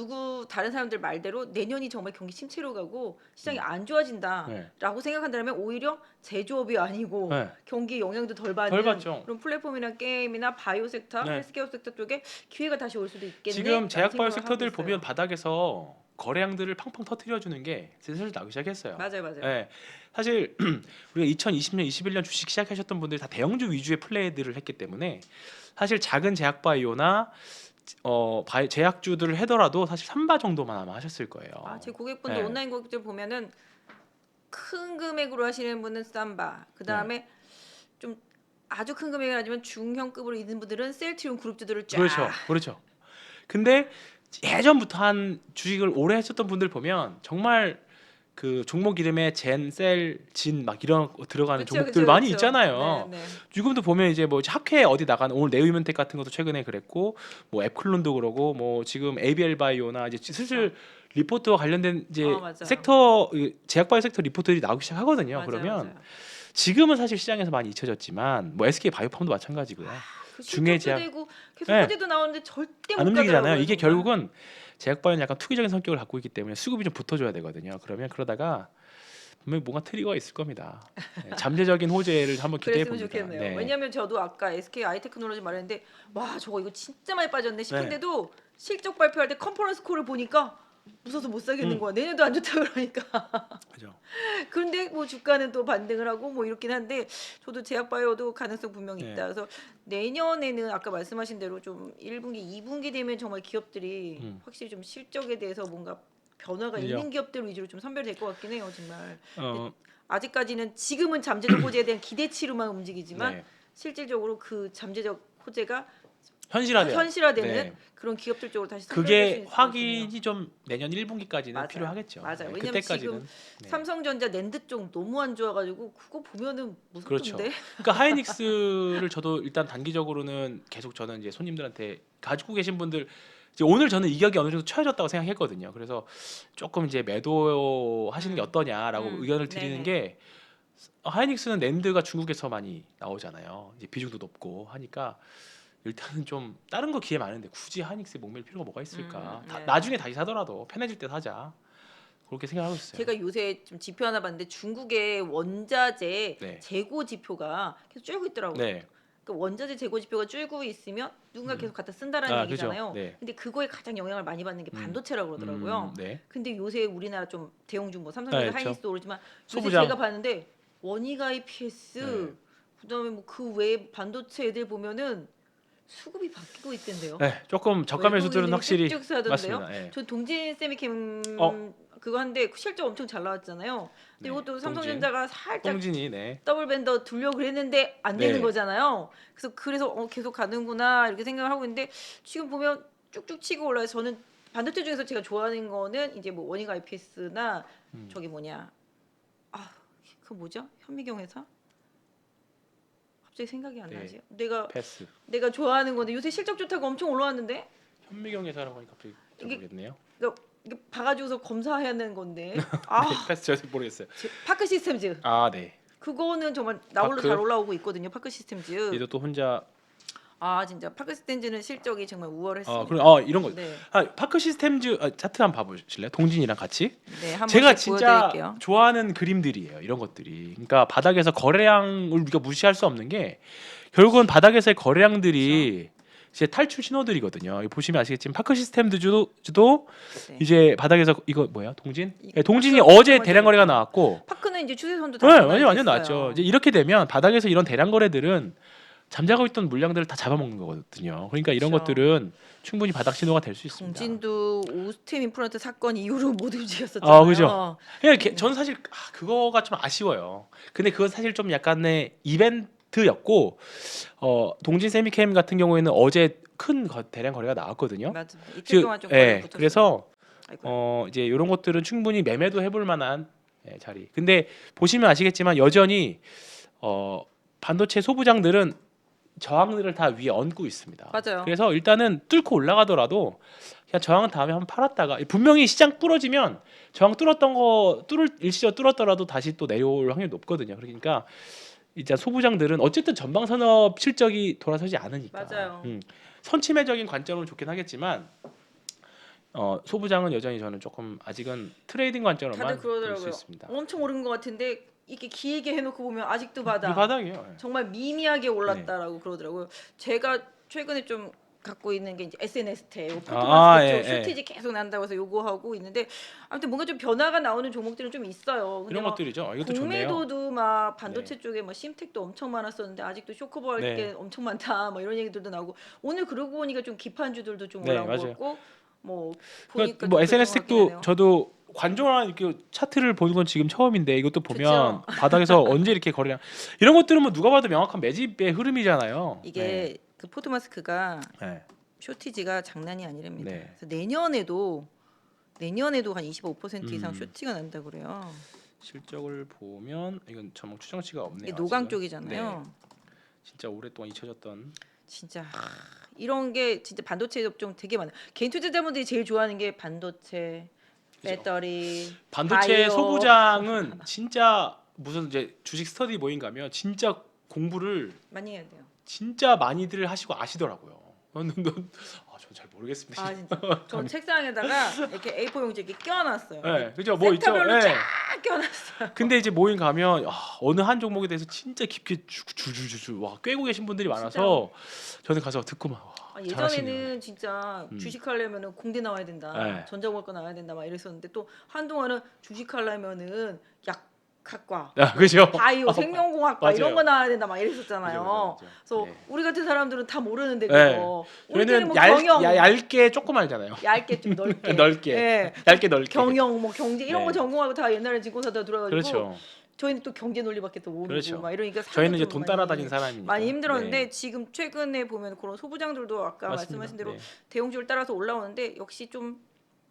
다른 사람들 말대로 내년이 정말 경기 침체로 가고 시장이 안 좋아진다라고 생각한다면 오히려 제조업이 아니고 네. 경기 영향도 덜 덜 받는 받죠. 그런 플랫폼이나 게임이나 바이오 섹터, 네. 헬스케어 sek터 쪽에 기회가 다시 올 수도 있겠네. 지금 제약바이오 섹터들 보면 바닥에서 거래량들을 팡팡 터뜨려주는 게 슬슬 나오기 시작했어요. 맞아요. 네. 사실 우리가 2020년, 21년 주식 시작하셨던 분들이 다 대형주 위주의 플레이들을 했기 때문에 사실 작은 제약바이오나 제약주들을 하더라도 사실 3바 정도만 아마 하셨을 거예요. 제 고객분들 네. 온라인 고객들 보면은 큰 금액으로 하시는 분은 삼바, 그 다음에 좀 아주 큰 금액이 아니면 중형급으로 있는 분들은 셀트리온 그룹주들을 쫙. 그렇죠. 근데 예전부터 한 주식을 오래 했었던 분들 보면 정말 그 종목 이름에 젠, 셀, 진 막 이런 거 들어가는 종목들 많이 있잖아요. 네. 지금도 보면 이제 뭐 학회 어디 나가는 오늘 네오이멘텍 같은 것도 최근에 그랬고 뭐 앱클론도 그러고 뭐 지금 ABL 바이오나 이제 슬슬 리포트와 관련된 이제 맞아요. 섹터 제약바이오 섹터 리포트들이 나오기 시작하거든요. 맞아요, 그러면 맞아요. 지금은 사실 시장에서 많이 잊혀졌지만 뭐 SK 바이오팜도 마찬가지고요. 그 중에 실적도 제약- 되고 계속 네. 화제도 나오는데 절대 안 못 움직이잖아요. 가더라고요, 이게 정말. 결국은 제약바이오는 약간 투기적인 성격을 갖고 있기 때문에 수급이 좀 붙어줘야 되거든요. 그러면 그러다가 분명히 뭔가 트리거가 있을 겁니다. 네, 잠재적인 호재를 한번 기대해 그랬으면 봅니다. 좋겠네요. 왜냐하면 저도 아까 SK 아이테크놀로지 말했는데 와 저거 이거 진짜 많이 빠졌네 싶은데도 실적 발표할 때 컨퍼런스 콜을 보니까 무서워서 못 사겠는 거야. 내년도 안 좋다 그러니까. 그죠. 그런데 뭐 주가는 또 반등을 하고 뭐 이렇긴 한데 저도 제약바이오도 가능성 분명히 네. 있다. 그래서 내년에는 아까 말씀하신 대로 좀 1분기, 2분기 되면 정말 기업들이 확실히 좀 실적에 대해서 뭔가 변화가 그죠. 있는 기업들 위주로 좀 선별될 것 같긴 해요, 정말. 아직까지는 지금은 잠재적 호재에 대한 기대치로만 움직이지만 네. 실질적으로 그 잠재적 호재가 현실화되는 되는 그런 기업들 쪽으로 다시 선별될 수 그게 있을 것 같긴 해요. 확인이 좀 내년 1분기까지는 맞아요. 필요하겠죠. 맞아요. 네, 왜냐면 그때까지는 네. 삼성전자 낸드 쪽 너무 안 좋아가지고 그거 보면은 무섭던데. 그렇죠. 그러니까 하이닉스를 저도 일단 단기적으로는 계속 저는 이제 손님들한테 가지고 계신 분들 이제 오늘 저는 이격이 어느 정도 처해졌다고 생각했거든요. 그래서 조금 이제 매도하시는 게 어떠냐라고 의견을 드리는 네네. 게 하이닉스는 낸드가 중국에서 많이 나오잖아요. 이제 비중도 높고 하니까 일단은 좀 다른 거 기회 많은데 굳이 하이닉스에 목맬 필요가 뭐가 있을까? 네. 나중에 다시 사더라도 편해질 때 사자. 그렇게 생각하고 있어요. 제가 요새 좀 지표 하나 봤는데 중국의 원자재 네. 재고 지표가 계속 줄고 있더라고요. 네. 그러니까 원자재 재고 지표가 줄고 있으면 누군가 계속 갖다 쓴다라는 얘기잖아요. 그죠. 네. 근데 그거에 가장 영향을 많이 받는 게 반도체라고 그러더라고요. 네. 근데 요새 우리나라 좀 대형주 뭐 삼성전자, 네, 그렇죠. 하이닉스도 오르지만 요새 소부장. 제가 봤는데 원희가 IPS 네. 그다음에 뭐 그 외 반도체 애들 보면은 수급이 바뀌고 있던데요. 네, 조금 저가 매수들은 확실히 쭉 사던데요. 맞습니다. 네. 저 동진 세미캠 어. 그거 한데 실적 엄청 잘 나왔잖아요. 근데 네, 이것도 삼성전자가 살짝 동진이 네. 더블 밴더 두려고 그랬는데 안 되는 네. 거잖아요. 그래서 계속 가는구나 이렇게 생각을 하고 있는데 지금 보면 쭉쭉 치고 올라서 저는 반도체 중에서 제가 좋아하는 거는 이제 뭐 원익 IPS나 저기 뭐냐 그 뭐죠? 현미경 회사? 갑자기 생각이 안 네. 나지. 패스. 내가 좋아하는 건데 요새 실적 좋다고 엄청 올라왔는데 현미경 회사라고 하니까 갑자기 잘 이게- 모르겠네요. 이게 봐가지고서 검사해야 하는 건데 네, 패스 저도 모르겠어요. 파크 시스템즈 아 네. 그거는 정말 나홀로 파크? 잘 올라오고 있거든요. 파크 시스템즈. 얘도 또 혼자 진짜 파크 시스템즈는 실적이 정말 우월했습니다. 그럼 이런 거. 네, 파크 시스템즈 차트 한번 봐보실래요? 동진이랑 같이. 네, 한 제가 번씩 진짜 보여드릴게요. 좋아하는 그림들이에요. 이런 것들이. 그러니까 바닥에서 거래량을 우리가 무시할 수 없는 게 결국은 바닥에서의 거래량들이 이제 탈출 신호들이거든요. 여기 보시면 아시겠지만 파크 시스템즈도 네. 이제 바닥에서 이거 뭐야? 동진? 네, 동진이 파크 어제 정말 대량 거래가 나왔고, 파크는 이제 추세선도 네, 다 완전 나왔죠. 이제 이렇게 되면 바닥에서 이런 대량 거래들은 잠자고 있던 물량들을 다 잡아먹는 거거든요. 그러니까 이런 그렇죠. 것들은 충분히 바닥 신호가 될 수 있습니다. 동진도 오스템 임플란트 사건 이후로 못 움직였었잖아요. 그죠. 그러니까 저는 사실 그거가 좀 아쉬워요. 근데 그건 사실 좀 약간의 이벤트였고, 동진 세미캠 같은 경우에는 어제 큰 대량 거래가 나왔거든요. 맞아. 이틀 동안 좀 거래 붙었어요. 그래서 아이고야. 이제 이런 것들은 충분히 매매도 해볼 만한 자리. 근데 보시면 아시겠지만 여전히 반도체 소부장들은 저항들을 다 위에 얹고 있습니다. 맞아요. 그래서 일단은 뚫고 올라가더라도 그냥 저항 다음에 한번 팔았다가 분명히 시장 부러지면 저항 뚫었던 거 일시적 뚫었더라도 다시 또 내려올 확률이 높거든요. 그러니까 이제 소부장들은 어쨌든 전방 산업 실적이 돌아서지 않으니까 맞아요. 선침해적인 관점은 좋긴 하겠지만 소부장은 여전히 저는 조금 아직은 트레이딩 다들 관점으로만 볼 수 그러더라고요. 있습니다. 엄청 오른 것 같은데 이렇게 길게 해놓고 보면 아직도 이 바닥. 바닥이에요. 정말 미미하게 올랐다라고 그러더라고요. 제가 최근에 좀 갖고 있는 게 이제 SNS 포토마스 쪽 슈티지 계속 난다고 해서 요거 하고 있는데 아무튼 뭔가 좀 변화가 나오는 종목들은 좀 있어요. 근데 이런 막 것들이죠. 이것도 좋네요. 공매도도 막 반도체 쪽에 막 심텍도 엄청 많았었는데 아직도 쇼커버 할 네. 게 엄청 많다. 뭐 이런 얘기들도 나오고 오늘 그러고 보니까 좀 기판주들도 좀 네, 올라온 것 맞아요. 같고 뭐 그러니까 보니까 뭐 좀 SNS 그런 것 택도 같긴 하네요. 저도 관종한 이렇게 차트를 보는 건 지금 처음인데 이것도 보면 바닥에서 언제 이렇게 거래량 이런 것들은 뭐 누가 봐도 명확한 매집의 흐름이잖아요. 이게 그 포토마스크가 네. 쇼티지가 장난이 아니랍니다. 네. 그래서 내년에도 한 25% 이상 음. 쇼티가 난다 그래요. 실적을 보면 이건 전목 추정치가 없네요. 이게 노강 아직은. 쪽이잖아요. 네. 진짜 오랫동안 잊혀졌던 진짜 이런 게 진짜 반도체 업종 되게 많아요. 개인 투자자분들이 제일 좋아하는 게 반도체, 그죠. 배터리, 반도체 바이오. 소부장은 진짜 무슨 이제 주식 스터디 모임 가면 진짜 공부를 많이 해야 돼요. 진짜 많이들 하시고 아시더라고요. 전 잘 모르겠습니다. 아 진짜. 전 책상에다가 이렇게 A4 용지 이렇게 껴놨어요. 네, 그죠. 뭐 있죠. 섹터별로 네. 쫙 껴놨어요. 근데 이제 모임 가면 어느 한 종목에 대해서 진짜 깊게 주주주주 와 꿰고 계신 분들이 많아서 저는 가서 듣고 막 잘하시네요. 예전에는 진짜 주식하려면은 공대 나와야 된다, 네. 전자공학과 나와야 된다 막 이랬었는데 또 한동안은 주식하려면은 약학과, 그죠. 바이오, 생명공학과 맞아요. 이런 거 나와야 된다 막 이랬었잖아요. 맞아요. 그래서 네. 우리 같은 사람들은 다 모르는데 네. 그거 우리들은 저희는 뭐 경영 얇게 조금 알잖아요. 얇게 좀 넓게 넓게. 예. 얇게 넓게. 경영 뭐 경제 이런 네. 거 전공하고 다 옛날에 증권사다 들어가지고 그렇죠. 저희는 또 경제 논리밖에 또 모르고 그렇죠. 막 이러니까 저희는 이제 사람도 좀 돈 따라다니는 사람이니까. 많이 힘들었는데 네. 지금 최근에 보면 그런 소부장들도 아까 맞습니다. 말씀하신 대로 네. 대형주를 따라서 올라오는데 역시 좀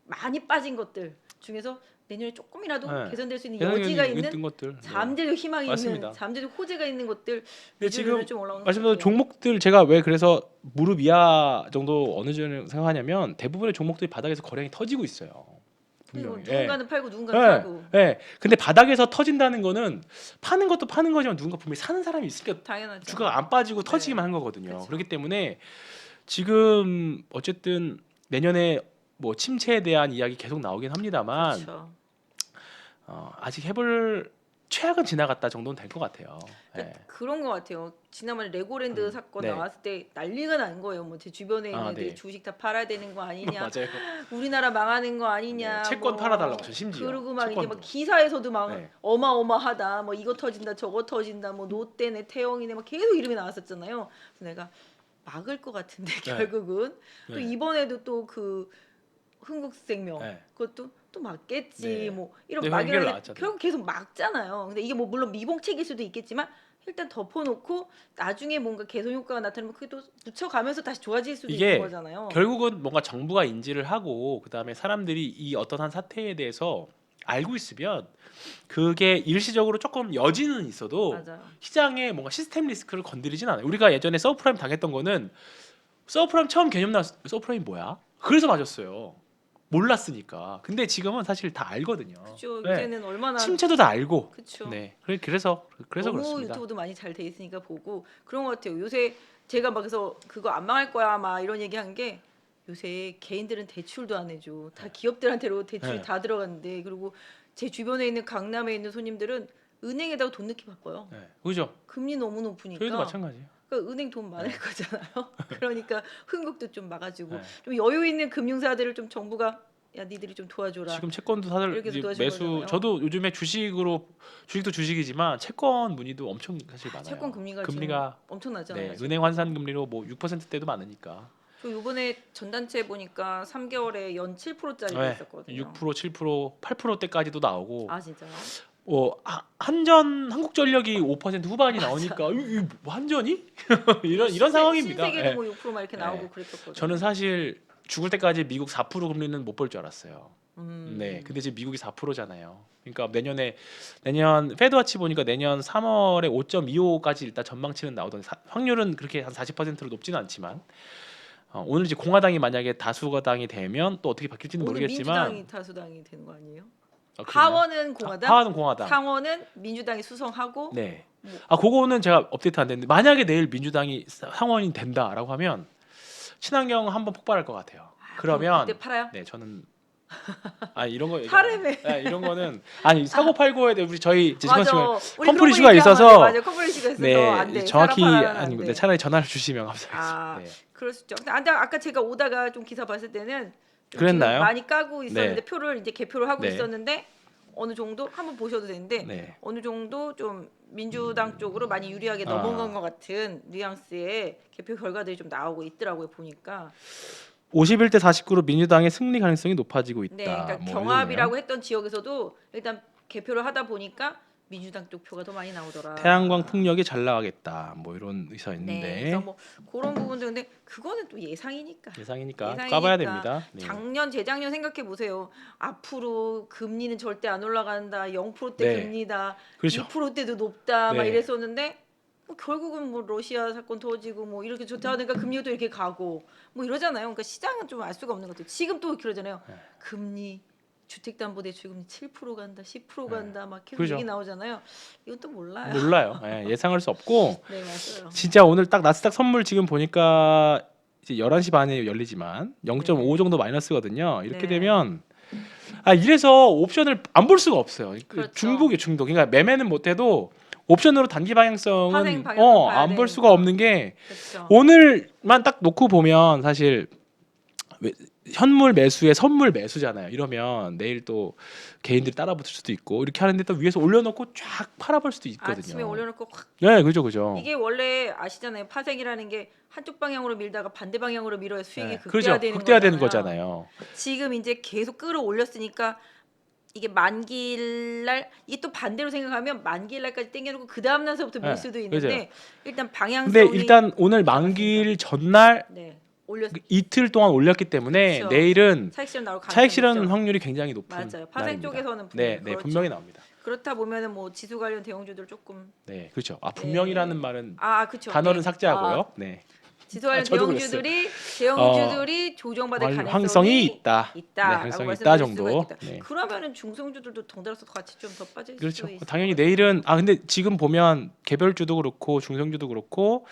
많이 빠진 것들 중에서 내년에 조금이라도 네. 개선될 수 있는 개선이 여지가 있는 있는 것들. 네. 잠재적 희망이 맞습니다. 있는 잠재적 호재가 있는 것들 근데 지금 좀 올라오는 말씀드린 것 같아요. 종목들 제가 왜 그래서 무릎 이하 정도 어느 정도 생각하냐면 대부분의 종목들이 바닥에서 거래량이 터지고 있어요. 그리고 분명히. 누군가는 팔고 누군가는 예. 사고 예. 근데 바닥에서 터진다는 거는 파는 것도 파는 거지만 누군가 분명히 사는 사람이 있으니까 당연하죠. 주가가 안 빠지고 네. 터지기만 한 거거든요. 그렇죠. 그렇기 때문에 지금 어쨌든 내년에 뭐 침체에 대한 이야기 계속 나오긴 합니다만 그렇죠. 아직 해볼 최악은 지나갔다 정도는 될 것 같아요. 그러니까 그런 것 같아요. 지난번에 레고랜드 사건 네. 나왔을 때 난리가 난 거예요. 뭐 제 주변에 있는 애들이 네. 주식 다 팔아야 되는 거 아니냐, 맞아요. 우리나라 망하는 거 아니냐, 네, 채권 뭐. 팔아달라고 저 심지어. 그리고 막 이게 채권도. 막 기사에서도 막 네. 어마어마하다, 뭐 이거 터진다, 저거 터진다, 뭐 롯데네, 태영이네, 막 계속 이름이 나왔었잖아요. 그래서 내가 막을 것 같은데 결국은 또 네. 이번에도 또 그 흥국생명 네. 그것도 또 막겠지 네. 뭐 이런 네, 막이라 해결 나왔잖아요. 결국 계속 막잖아요. 근데 이게 뭐 물론 미봉책일 수도 있겠지만 일단 덮어놓고 나중에 뭔가 개선 효과가 나타나면 그게 또 묻혀가면서 다시 좋아질 수도 이게 있는 거잖아요. 결국은 뭔가 정부가 인지를 하고 그다음에 사람들이 이 어떠한 사태에 대해서 알고 있으면 그게 일시적으로 조금 여지는 있어도 맞아요. 시장에 뭔가 시스템 리스크를 건드리진 않아요. 우리가 예전에 서브프라임 당했던 거는 서브프라임 처음 개념 나왔을 때 서브프라임 뭐야? 그래서 맞았어요. 몰랐으니까. 근데 지금은 사실 다 알거든요. 그죠. 네. 요새는 얼마나 침체도 다 알고. 그쵸. 네. 그래서 너무 그렇습니다. 유튜브도 많이 잘 돼 있으니까 보고 그런 것 같아요. 요새 제가 막 그래서 그거 안 망할 거야 막 이런 얘기한 게 요새 개인들은 대출도 안 해줘. 다 기업들한테로 대출이 네. 다 들어갔는데 그리고 제 주변에 있는 강남에 있는 손님들은 은행에다가 돈 넣기 바빠요. 네. 그죠? 금리 너무 높으니까. 저희도 마찬가지예요. 그러니까 은행 돈 많을 네. 거잖아요. 그러니까 흥국도 좀 막아주고 네. 좀 여유 있는 금융사들을 좀 정부가 야 니들이 좀 도와줘라. 지금 채권도 사실 이렇게 해서 이제 도와준 매수 거잖아요. 저도 요즘에 주식도 주식이지만 채권 문의도 엄청 사실 많아요. 채권 금리가 금리가 지금 엄청나잖아요. 네, 은행 환산 금리로 뭐 6%대도 많으니까. 저 요번에 전단체 보니까 3개월에 연 7%짜리 네, 있었거든요. 6%, 7%, 8%대까지도 나오고 아 진짜요? 한국전력이 5% 후반이 나오니까 이 한전이 이런 상황입니다. 신세계도 예. 뭐 6%막 이렇게 네. 나오고 그랬었거든요. 저는 사실 죽을 때까지 미국 4% 금리는 못 볼 줄 알았어요. 음. 네, 근데 지금 미국이 4%잖아요. 그러니까 내년 페드와치 보니까 내년 3월에 5.25까지 일단 전망치는 나오던데 확률은 그렇게 한 40%로 높지는 않지만 오늘 이제 공화당이 만약에 다수당이 되면 또 어떻게 바뀔지는 오늘 모르겠지만 민주당이 다수당이 되는 거 아니에요? 그러나요? 하원은 공화당, 하원은 공화당. 상원은 민주당이 수성하고 네. 뭐- 그거는 제가 업데이트 안 됐는데 만약에 내일 민주당이 상원이 된다라고 하면 친환경 한번 폭발할 것 같아요. 그럼 그러면 그때 팔아요? 네 저는 이런 거 사례매. 이런 거는 사고 팔고에 대해 저희 이제 맞아. 지금 우리 컴플 그런 이슈가 거 얘기하면 있어서 안 돼. 맞아. 컴플 이슈가 있어서 안 돼. 정확히 사러 팔아는 안 아니고 돼. 차라리 전화를 주시면 감사하겠습니다. 아, 네. 그럴 수 있죠. 근데 아까 제가 오다가 좀 기사 봤을 때는 좀 그랬나요? 지금 많이 까고 있었는데 네. 표를 이제 개표를 하고 네. 있었는데 어느 정도 한번 보셔도 되는데 네. 어느 정도 좀 민주당 쪽으로 많이 유리하게 넘어간 것 같은 뉘앙스의 개표 결과들이 좀 나오고 있더라고요 보니까. 51대 49로 민주당의 승리 가능성이 높아지고 있다. 네, 그러니까 뭐 경합이라고 했던 지역에서도 일단 개표를 하다 보니까 민주당 쪽 표가 더 많이 나오더라. 태양광 풍력이 잘 나가겠다. 뭐 이런 의사 네, 있는데 그래서 뭐 그런 부분들 근데 그거는 또 예상이니까. 예상이니까 까봐야 됩니다. 네. 작년 재작년 생각해 보세요. 앞으로 금리는 절대 안 올라간다. 0%대 네. 금리다. 그렇죠. 2%대도 높다. 막 네. 이랬었는데 뭐 결국은 뭐 러시아 사건 터지고 뭐 이렇게 좋다 하니까 금리도 이렇게 가고 뭐 이러잖아요. 그러니까 시장은 좀 알 수가 없는 것 같아요. 지금 또 그러잖아요. 네. 금리 주택담보대출금리 7% 간다, 10% 네. 간다, 막 계속 그죠. 얘기 나오잖아요. 이건 또 몰라요. 몰라요. 예상할 수 없고 네 맞아요. 진짜 오늘 딱 나스닥 선물 지금 보니까 이제 11시 반에 열리지만 0.5 정도 마이너스거든요. 이렇게 네. 되면 이래서 옵션을 안 볼 수가 없어요. 그렇죠. 중독이에요, 중독. 그러니까 매매는 못 해도 옵션으로 단기 방향성은 파생 방향성 봐야 안 볼 수가 되니까. 없는 게 그렇죠. 오늘만 딱 놓고 보면 사실 현물 매수에 선물 매수잖아요. 이러면 내일 또 개인들이 따라붙을 수도 있고 이렇게 하는데 또 위에서 올려놓고 쫙 팔아볼 수도 있거든요. 아침에 올려놓고 확 네, 그죠. 이게 원래 아시잖아요. 파생이라는 게 한쪽 방향으로 밀다가 반대 방향으로 밀어야 수익이 네, 극대화되는 극대화되는 거잖아요. 지금 이제 계속 끌어올렸으니까 이게 만기일날 이게 또 반대로 생각하면 만기일날까지 땡겨놓고 그 다음 날서부터 밀 네, 수도 있는데 그죠. 일단 방향성이 근데 일단 오늘 만기일 전날 네 올렸 이틀 동안 올렸기 때문에 그쵸. 내일은 차익 실현 나올 가능성이 차익 실현 높죠. 확률이 굉장히 높은 맞아요. 파생 날입니다. 쪽에서는 네, 분명히 그렇죠. 분명히 나옵니다. 그렇다 보면은 뭐 지수 관련 대형주들 조금 네, 그렇죠. 분명이라는 말은 그렇죠. 단어는 네. 삭제하고요. 네. 지수 관련 저도 대형주들이 조정받을 가능성이 항성이 있다. 네, 있다라고 항성이 말씀드릴 있다 수가 정도. 있겠다. 네. 그러면은 중성주들도 덩달아서 같이 좀 더 빠질 그렇죠. 수 있을 당연히 것 같아요. 내일은 근데 지금 보면 개별주도 그렇고 중성주도 그렇고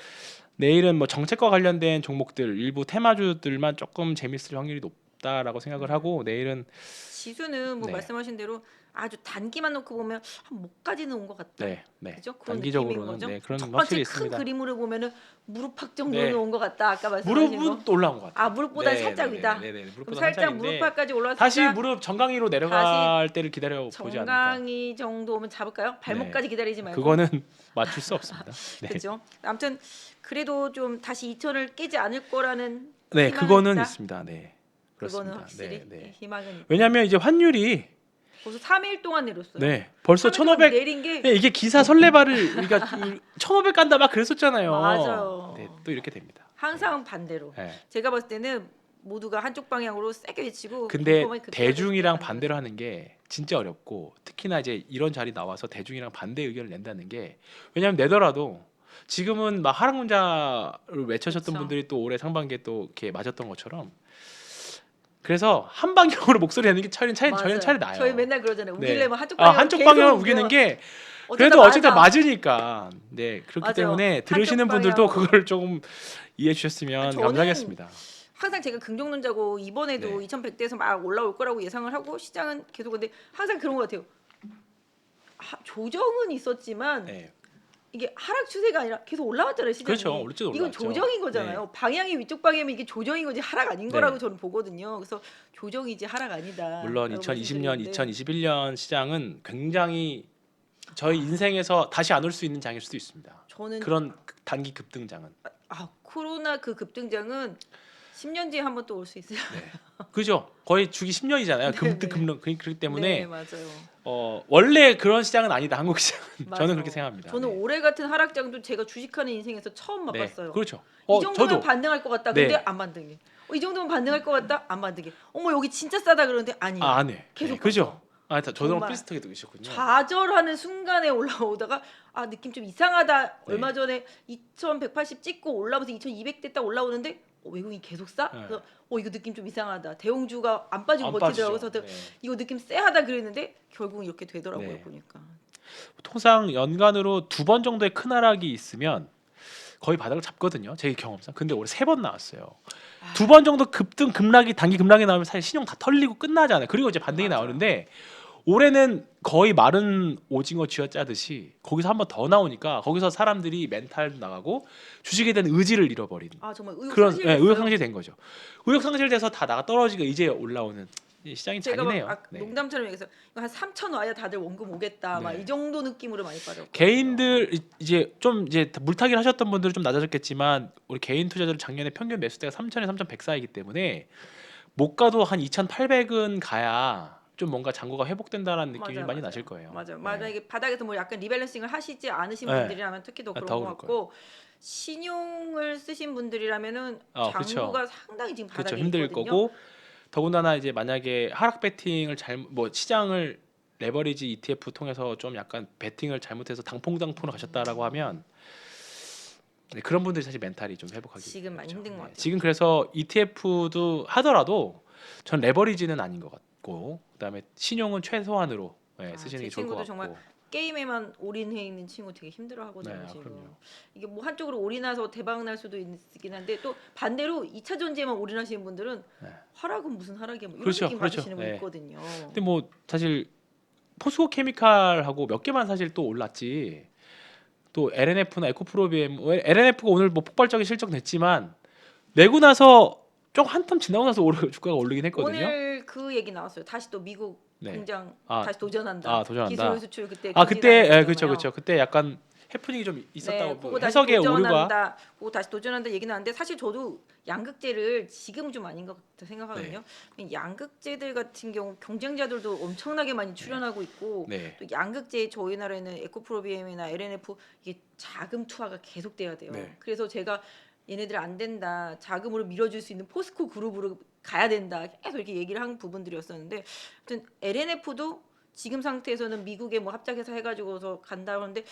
내일은 뭐 정책과 관련된 종목들 일부 테마주들만 조금 재밌을 확률이 높다라고 생각을 하고 내일은 지수는 뭐 네. 말씀하신 대로 아주 단기만 놓고 보면 한 목까지는 온 것 같다. 네. 그죠? 그런 느낌인 단기적으로는 거죠. 네, 그런 첫 번째 확실히 큰 있습니다. 그림으로 보면은 무릎팍 정도는 네. 온 것 같다. 아까 말씀하신 거. 무릎은 또 올라온 것 같아요. 무릎보다 살짝 위다. 네, 그럼 무릎보다 살짝 살짝인데 무릎팍까지 올라왔으니까 다시 무릎 정강이로 내려갈 때를 기다려 보지 않을까. 정강이 정도 오면 잡을까요? 발목까지 기다리지 말고. 그거는 맞출 수 없습니다. 네. 그죠? 아무튼 그래도 좀 다시 2천을 깨지 않을 거라는 네, 희망은 그거는 있다? 있습니다. 네. 그거는 그렇습니다. 확실히 네, 네. 희망은 있다. 왜냐하면 이제 환율이 벌써 3일 동안 내렸어요. 네, 벌써 3일 동안 1,500. 내린 게 네, 이게 기사 설레발을 우리가 1,500 간다 막 그랬었잖아요. 맞아요. 네, 또 이렇게 됩니다. 항상 반대로. 네. 제가 봤을 때는 모두가 한쪽 방향으로 세게 외치고 근데 인포머에 급하게 대중이랑 가는 반대로 거죠. 하는 게 진짜 어렵고 특히나 이제 이런 자리 나와서 대중이랑 반대 의견을 낸다는 게 왜냐하면 내더라도 지금은 막 하락 문자를 외쳐셨던 그쵸. 분들이 또 올해 상반기에 또 이렇게 맞았던 것처럼 그래서 한 방향으로 목소리 내는 게 저희는 맞아요. 차라리 나요. 저희 맨날 그러잖아요. 네. 우기려면 한쪽 아, 방향으로 한쪽 계속 방향으로 우겨. 우기는 게 어쩌다 그래도 어쨌든 맞아. 맞으니까. 네, 그렇기 맞아요. 때문에 들으시는 한쪽 분들도 방향으로. 그걸 조금 이해해 주셨으면 저는 감사하겠습니다. 항상 제가 긍정론자고 이번에도 네. 2100대에서 막 올라올 거라고 예상을 하고 시장은 계속 근데 항상 그런 것 같아요. 조정은 있었지만 네. 이게 하락 추세가 아니라 계속 올라왔잖아요 시장이. 그렇죠. 올랐죠, 이건 올라왔죠. 조정인 거잖아요. 방향이 위쪽 방향이면 이게 조정인 거지 하락 아닌 네. 거라고 저는 보거든요. 그래서 조정이지 하락 아니다. 물론 라고 2020년, 말씀드리는데 2021년 시장은 굉장히 저희 인생에서 다시 안 올 수 있는 장일 수도 있습니다. 저는 그런 단기 급등장은. 코로나 그 급등장은 10년 뒤에 한번 또 올 수 있어요. 네. 그죠? 거의 주기 10년이잖아요. 네, 네. 그렇기 때문에 네 맞아요. 원래 그런 시장은 아니다. 한국 시장은. 맞아. 저는 그렇게 생각합니다. 저는 네. 올해 같은 하락장도 제가 주식하는 인생에서 처음 네. 맛봤어요. 그렇죠. 이 정도면 저도 반등할 것 같다. 근데 네. 안 반등해. 이 정도면 반등할 것 같다. 안 반등해. 어머 여기 진짜 싸다 그러는데 아니에요. 안 해. 계속 네. 그죠? 저도 정말 비슷하게 느끼셨군요. 좌절하는 순간에 올라오다가 느낌 좀 이상하다. 네. 얼마 전에 2180 찍고 올라오면서 2200대 딱 올라오는데 외국인이 계속 싸? 네. 그래서 이거 느낌 좀 이상하다. 대형주가 안 빠지고 안 버티더라고요. 빠지죠. 그래서 네. 이거 느낌 쎄하다 그랬는데 결국은 이렇게 되더라고요. 네. 보니까. 통상 연간으로 2번 정도의 큰 하락이 있으면 거의 바닥을 잡거든요. 제 경험상. 근데 올해 3번 나왔어요. 2번 정도 단기 급락이 나오면 사실 신용 다 털리고 끝나잖아요. 그리고 이제 반등이 맞아. 나오는데 올해는 거의 마른 오징어 쥐어짜듯이 거기서 한 번 더 나오니까 거기서 사람들이 멘탈 나가고 주식에 대한 의지를 잃어버린 정말 의욕 그런 상실됐어요. 의욕 상실이 된 거죠. 의욕 상실돼서 다 나가 떨어지고 이제 올라오는 이 시장이 제가 잔인해요. 막 네. 농담처럼 얘기해서 한 3천 와야 다들 원금 오겠다. 막 네. 이 정도 느낌으로 많이 빠졌고. 개인들 이제 물타기를 하셨던 분들은 좀 낮아졌겠지만 우리 개인 투자자들 작년에 평균 매수대가 3,000에 3,100 사이기 때문에 못 가도 한 2,800은 가야 좀 뭔가 잔고가 회복된다라는 느낌이 맞아요, 많이 맞아요. 나실 거예요. 맞아요. 네. 만약에 바닥에서 뭐 약간 리밸런싱을 하시지 않으신 네. 분들이라면 특히 더 그런 더 것 그럴 같고 신용을 쓰신 분들이라면은 그쵸. 잔고가 상당히 지금 그렇죠. 바닥에 힘들 있거든요. 거고 더군다나 이제 만약에 하락 베팅을 시장을 레버리지 ETF 통해서 좀 약간 베팅을 잘못해서 당풍당풍으로 가셨다라고 하면 네, 그런 분들이 사실 멘탈이 좀 회복하기 지금 많이 어렵죠. 힘든 것 같아요. 지금 그래서 ETF도 하더라도 전 레버리지는 아닌 것 같고 그다음에 신용은 최소한으로 쓰시는 제 게 좋을 것 친구도 같고. 정말 게임에만 올인해 있는 친구 되게 힘들어 하거든요. 네, 지금. 그럼요. 이게 뭐 한쪽으로 올인해서 대박 날 수도 있긴 한데 또 반대로 2차 전지에만 올인하시는 분들은 네. 하락은 무슨 하락이야 뭐 이런 그렇죠, 느낌 그렇죠. 받으시는 분 네. 있거든요. 근데 뭐 사실 포스코 케미칼하고 몇 개만 사실 또 올랐지. 또 LNF나 에코프로비엠, LNF가 오늘 뭐 폭발적인 실적 냈지만 내고 나서 좀 한텀 지나고 나서 주가가 오르긴 했거든요. 오늘 그 얘기 나왔어요. 다시 또 미국 네. 공장 아, 다시 도전한다. 도전한다. 기술 수출 그때 그때 그렇죠. 그때 약간 해프닝이 좀 있었다고 그거 다시 해석의 오류가. 도전한다. 그거 다시 도전한다 얘기 나왔는데 사실 저도 양극재를 지금 좀 아닌 것 같다 생각하거든요. 양극재들 같은 경우 경쟁자들도 엄청나게 많이 출연하고 있고 네. 또 양극재 저희 나라에는 에코프로비엠이나 LNF 이게 자금 투하가 계속돼야 돼요. 네. 그래서 제가 얘네들 안 된다. 자금으로 밀어줄 수 있는 포스코 그룹으로 가야 된다. 계속 이렇게 얘기를 한 부분들이었었는데 아무튼 LNF도 지금 상태에서는 미국에 뭐 합작해서 해가지고서 간다 그러는데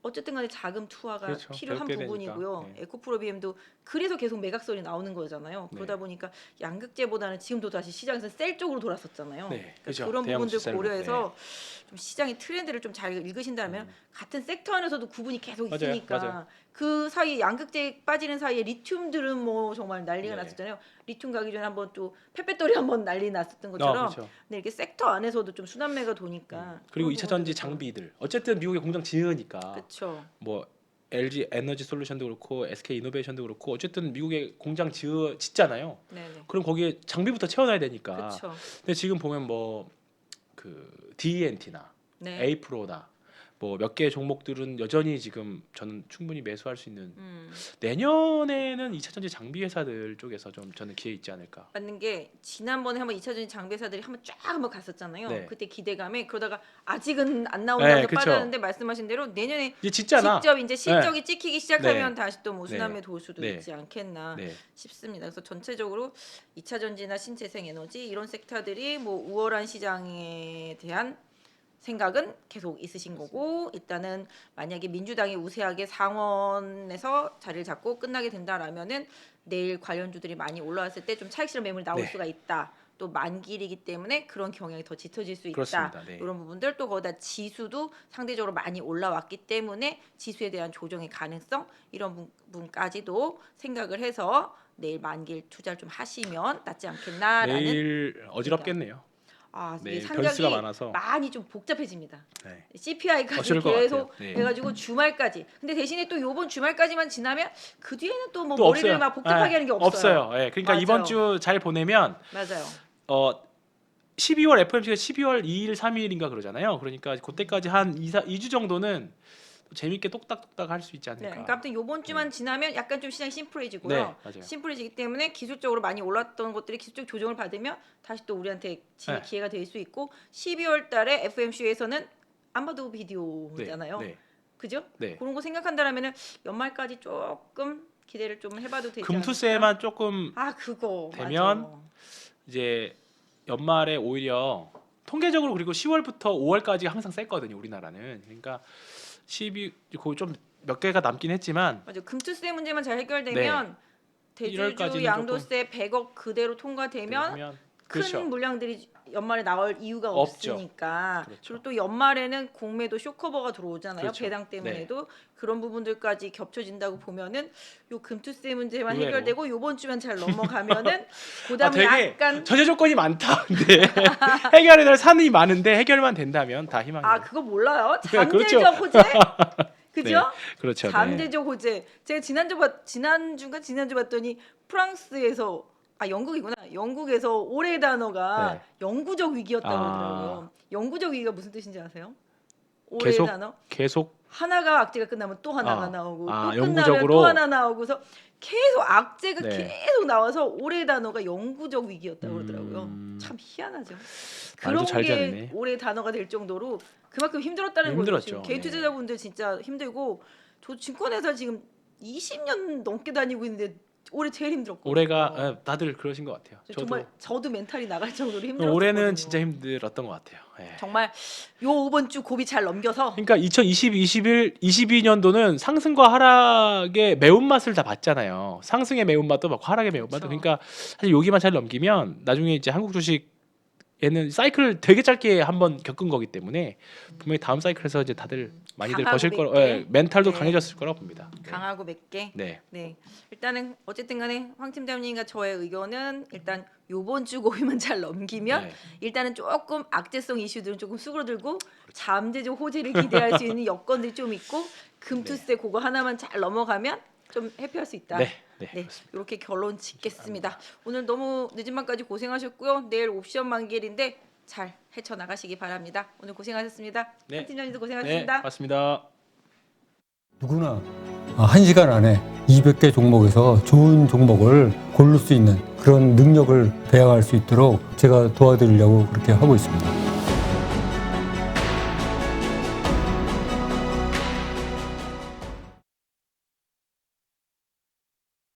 어쨌든 간에 자금 투하가 그렇죠. 필요한 그렇게 부분이고요. 되니까. 네. 에코프로비엠도 그래서 계속 매각설이 나오는 거잖아요. 그러다 네. 보니까 양극재보다는 지금도 다시 시장에서 셀 쪽으로 돌았었잖아요. 네, 그러니까 그렇죠. 그런 대형 부분들 주셀로. 고려해서 좀 시장의 트렌드를 좀 잘 읽으신다면 같은 섹터 안에서도 구분이 계속 맞아요, 있으니까 맞아요. 그 사이 양극재 빠지는 사이에 리튬들은 뭐 정말 난리가 네. 났었잖아요. 리튬 가기 전에 한번 또 페페토리 한번 난리 났었던 것처럼 그렇죠. 근데 이렇게 sek터 안에서도 좀 순환매가 도니까 그리고 2차 전지 장비들 어쨌든 미국에 공장 지으니까 그렇죠. 뭐 LG 에너지 솔루션도 그렇고 SK 이노베이션도 그렇고 어쨌든 미국에 공장 짓잖아요. 네네. 그럼 거기에 장비부터 채워놔야 되니까. 그렇죠. 근데 지금 보면 뭐 그 D&T나 네. A프로나 뭐 몇 개 종목들은 여전히 지금 저는 충분히 매수할 수 있는 음. 내년에는 2차 전지 장비 회사들 쪽에서 좀 저는 기회 있지 않을까. 맞는 게 지난번에 한번 2차 전지 장비 회사들이 한번 쫙 한번 갔었잖아요. 네. 그때 기대감에 그러다가 아직은 안 나온다고 네, 그쵸. 빠졌는데 말씀하신 대로 내년에 이제 짓잖아. 직접 이제 실적이 찍히기 시작하면 네. 다시 또 뭐 순환매 네. 돌 수도 네. 있지 않겠나 네. 싶습니다. 그래서 전체적으로 2차 전지나 신재생 에너지 이런 섹터들이 뭐 우월한 시장에 대한 생각은 계속 있으신 거고 일단은 만약에 민주당이 우세하게 상원에서 자리를 잡고 끝나게 된다라면은 내일 관련주들이 많이 올라왔을 때 좀 차익 실현 매물 나올 네. 수가 있다. 또 만기이기 때문에 그런 경향이 더 짙어질 수 있다. 그렇습니다. 네. 이런 부분들 또 거기다 지수도 상대적으로 많이 올라왔기 때문에 지수에 대한 조정의 가능성 이런 부분까지도 생각을 해서 내일 만기일 투자를 좀 하시면 낫지 않겠나라는 내일 어지럽겠네요. 아, 네, 이 변수가 상장이 많아서. 많이 좀 복잡해집니다. 네. CPI까지 어쩔 것 계속 같아요. 네. 해가지고 주말까지. 근데 대신에 또 요번 주말까지만 지나면 그 뒤에는 또 뭐 또 머리를 없어요. 막 복잡하게 네. 하는 게 없어요. 예. 그러니까 맞아요. 이번 주 잘 보내면 맞아요. 12월 FOMC가 12월 2일, 3일인가 그러잖아요. 그러니까 그때까지 한 2주 정도는 재밌게 똑딱똑딱 할 수 있지 네, 않을까. 그러니까 아무튼 요번 주만 지나면 약간 좀 시장이 심플해지고요. 네, 맞아요. 심플해지기 때문에 기술적으로 많이 올랐던 것들이 기술적 조정을 받으면 다시 또 우리한테 진입 네. 기회가 될 수 있고 12월 달에 FOMC에서는 안 봐도 비디오잖아요. 네. 그죠? 네. 그런 거 생각한다라면은 연말까지 조금 기대를 좀 해봐도 되지 않을까? 금투세만 조금 아 그거 되면 맞아. 이제 연말에 오히려 통계적으로 그리고 10월부터 5월까지 항상 셌거든요. 우리나라는. 그러니까 12좀 몇 개가 남긴 했지만 맞아. 금투세 문제만 잘 해결되면 대주주 1월까지는 양도세 100억 그대로 통과되면 그러면 큰 그렇죠. 물량들이 연말에 나올 이유가 없죠. 없으니까. 그렇죠. 그리고 또 연말에는 공매도 쇼커버가 들어오잖아요. 그렇죠. 배당 때문에도 그런 부분들까지 겹쳐진다고 보면은 요 금투세 문제만 의외로. 해결되고 요번 주만 잘 넘어가면은 그다음에 되게 약간 전제 조건이 많다. 근데 해결해야 될 산이 많은데 해결만 된다면 다 희망이에요. 아 그거 몰라요? 그렇죠. 잠재적 호재? 그죠? 그렇죠. 네. 잠재적 호재. 제가 지난주 봤더니 프랑스에서 영국이구나. 영국에서 올해 단어가 네. 영구적 위기였다고 아. 그러더라고요. 영구적 위기가 무슨 뜻인지 아세요? 올해 계속 단어 계속 하나가 악재가 끝나면 또 하나가 아. 나오고 아, 또 끝나면 영구적으로? 또 하나 나오고서 계속 악재가 네. 계속 나와서 올해 단어가 영구적 위기였다고 그러더라고요. 참 희한하죠. 그런 말도 잘 게 되네. 올해 단어가 될 정도로 그만큼 힘들었다는 거죠. 힘들었죠. 지금 개인 네. 투자자분들 진짜 힘들고 저 증권회사 지금 20년 넘게 다니고 있는데 올해 제일 힘들었거든요. 올해가 다들 그러신 것 같아요. 정말 저도 멘탈이 나갈 정도로 힘들었거든요. 올해는 진짜 힘들었던 것 같아요. 예. 정말 요 이번 주 고비 잘 넘겨서 그러니까 22년도는 상승과 하락의 매운맛을 다 봤잖아요. 상승의 매운맛도 봤고 하락의 매운맛도. 그렇죠. 그러니까 사실 여기만 잘 넘기면 나중에 이제 한국 주식 얘는 사이클 되게 짧게 한번 겪은 거기 때문에 분명히 다음 사이클에서 이제 다들 많이들 강하고 거실 거라, 맵게. 멘탈도 네. 강해졌을 거라고 봅니다. 네. 강하고 맵게 네. 네. 일단은 어쨌든 간에 황 팀장님과 저의 의견은 일단 요번 주 고비만 잘 넘기면 네. 일단은 조금 악재성 이슈들은 조금 수그러들고 잠재적 호재를 기대할 수 있는 여건들이 좀 있고 금투세 그거 하나만 잘 넘어가면 좀 해피할 수 있다. 네. 네. 네, 그렇습니다. 이렇게 결론 짓겠습니다. 오늘 너무 늦은 밤까지 고생하셨고요. 내일 옵션 만기일인데 잘 헤쳐 나가시기 바랍니다. 오늘 고생하셨습니다. 네. 황 팀장님도 네. 고생하셨습니다. 맞습니다. 누구나 1시간 안에 200개 종목에서 좋은 종목을 고를 수 있는 그런 능력을 배양할 수 있도록 제가 도와드리려고 그렇게 하고 있습니다.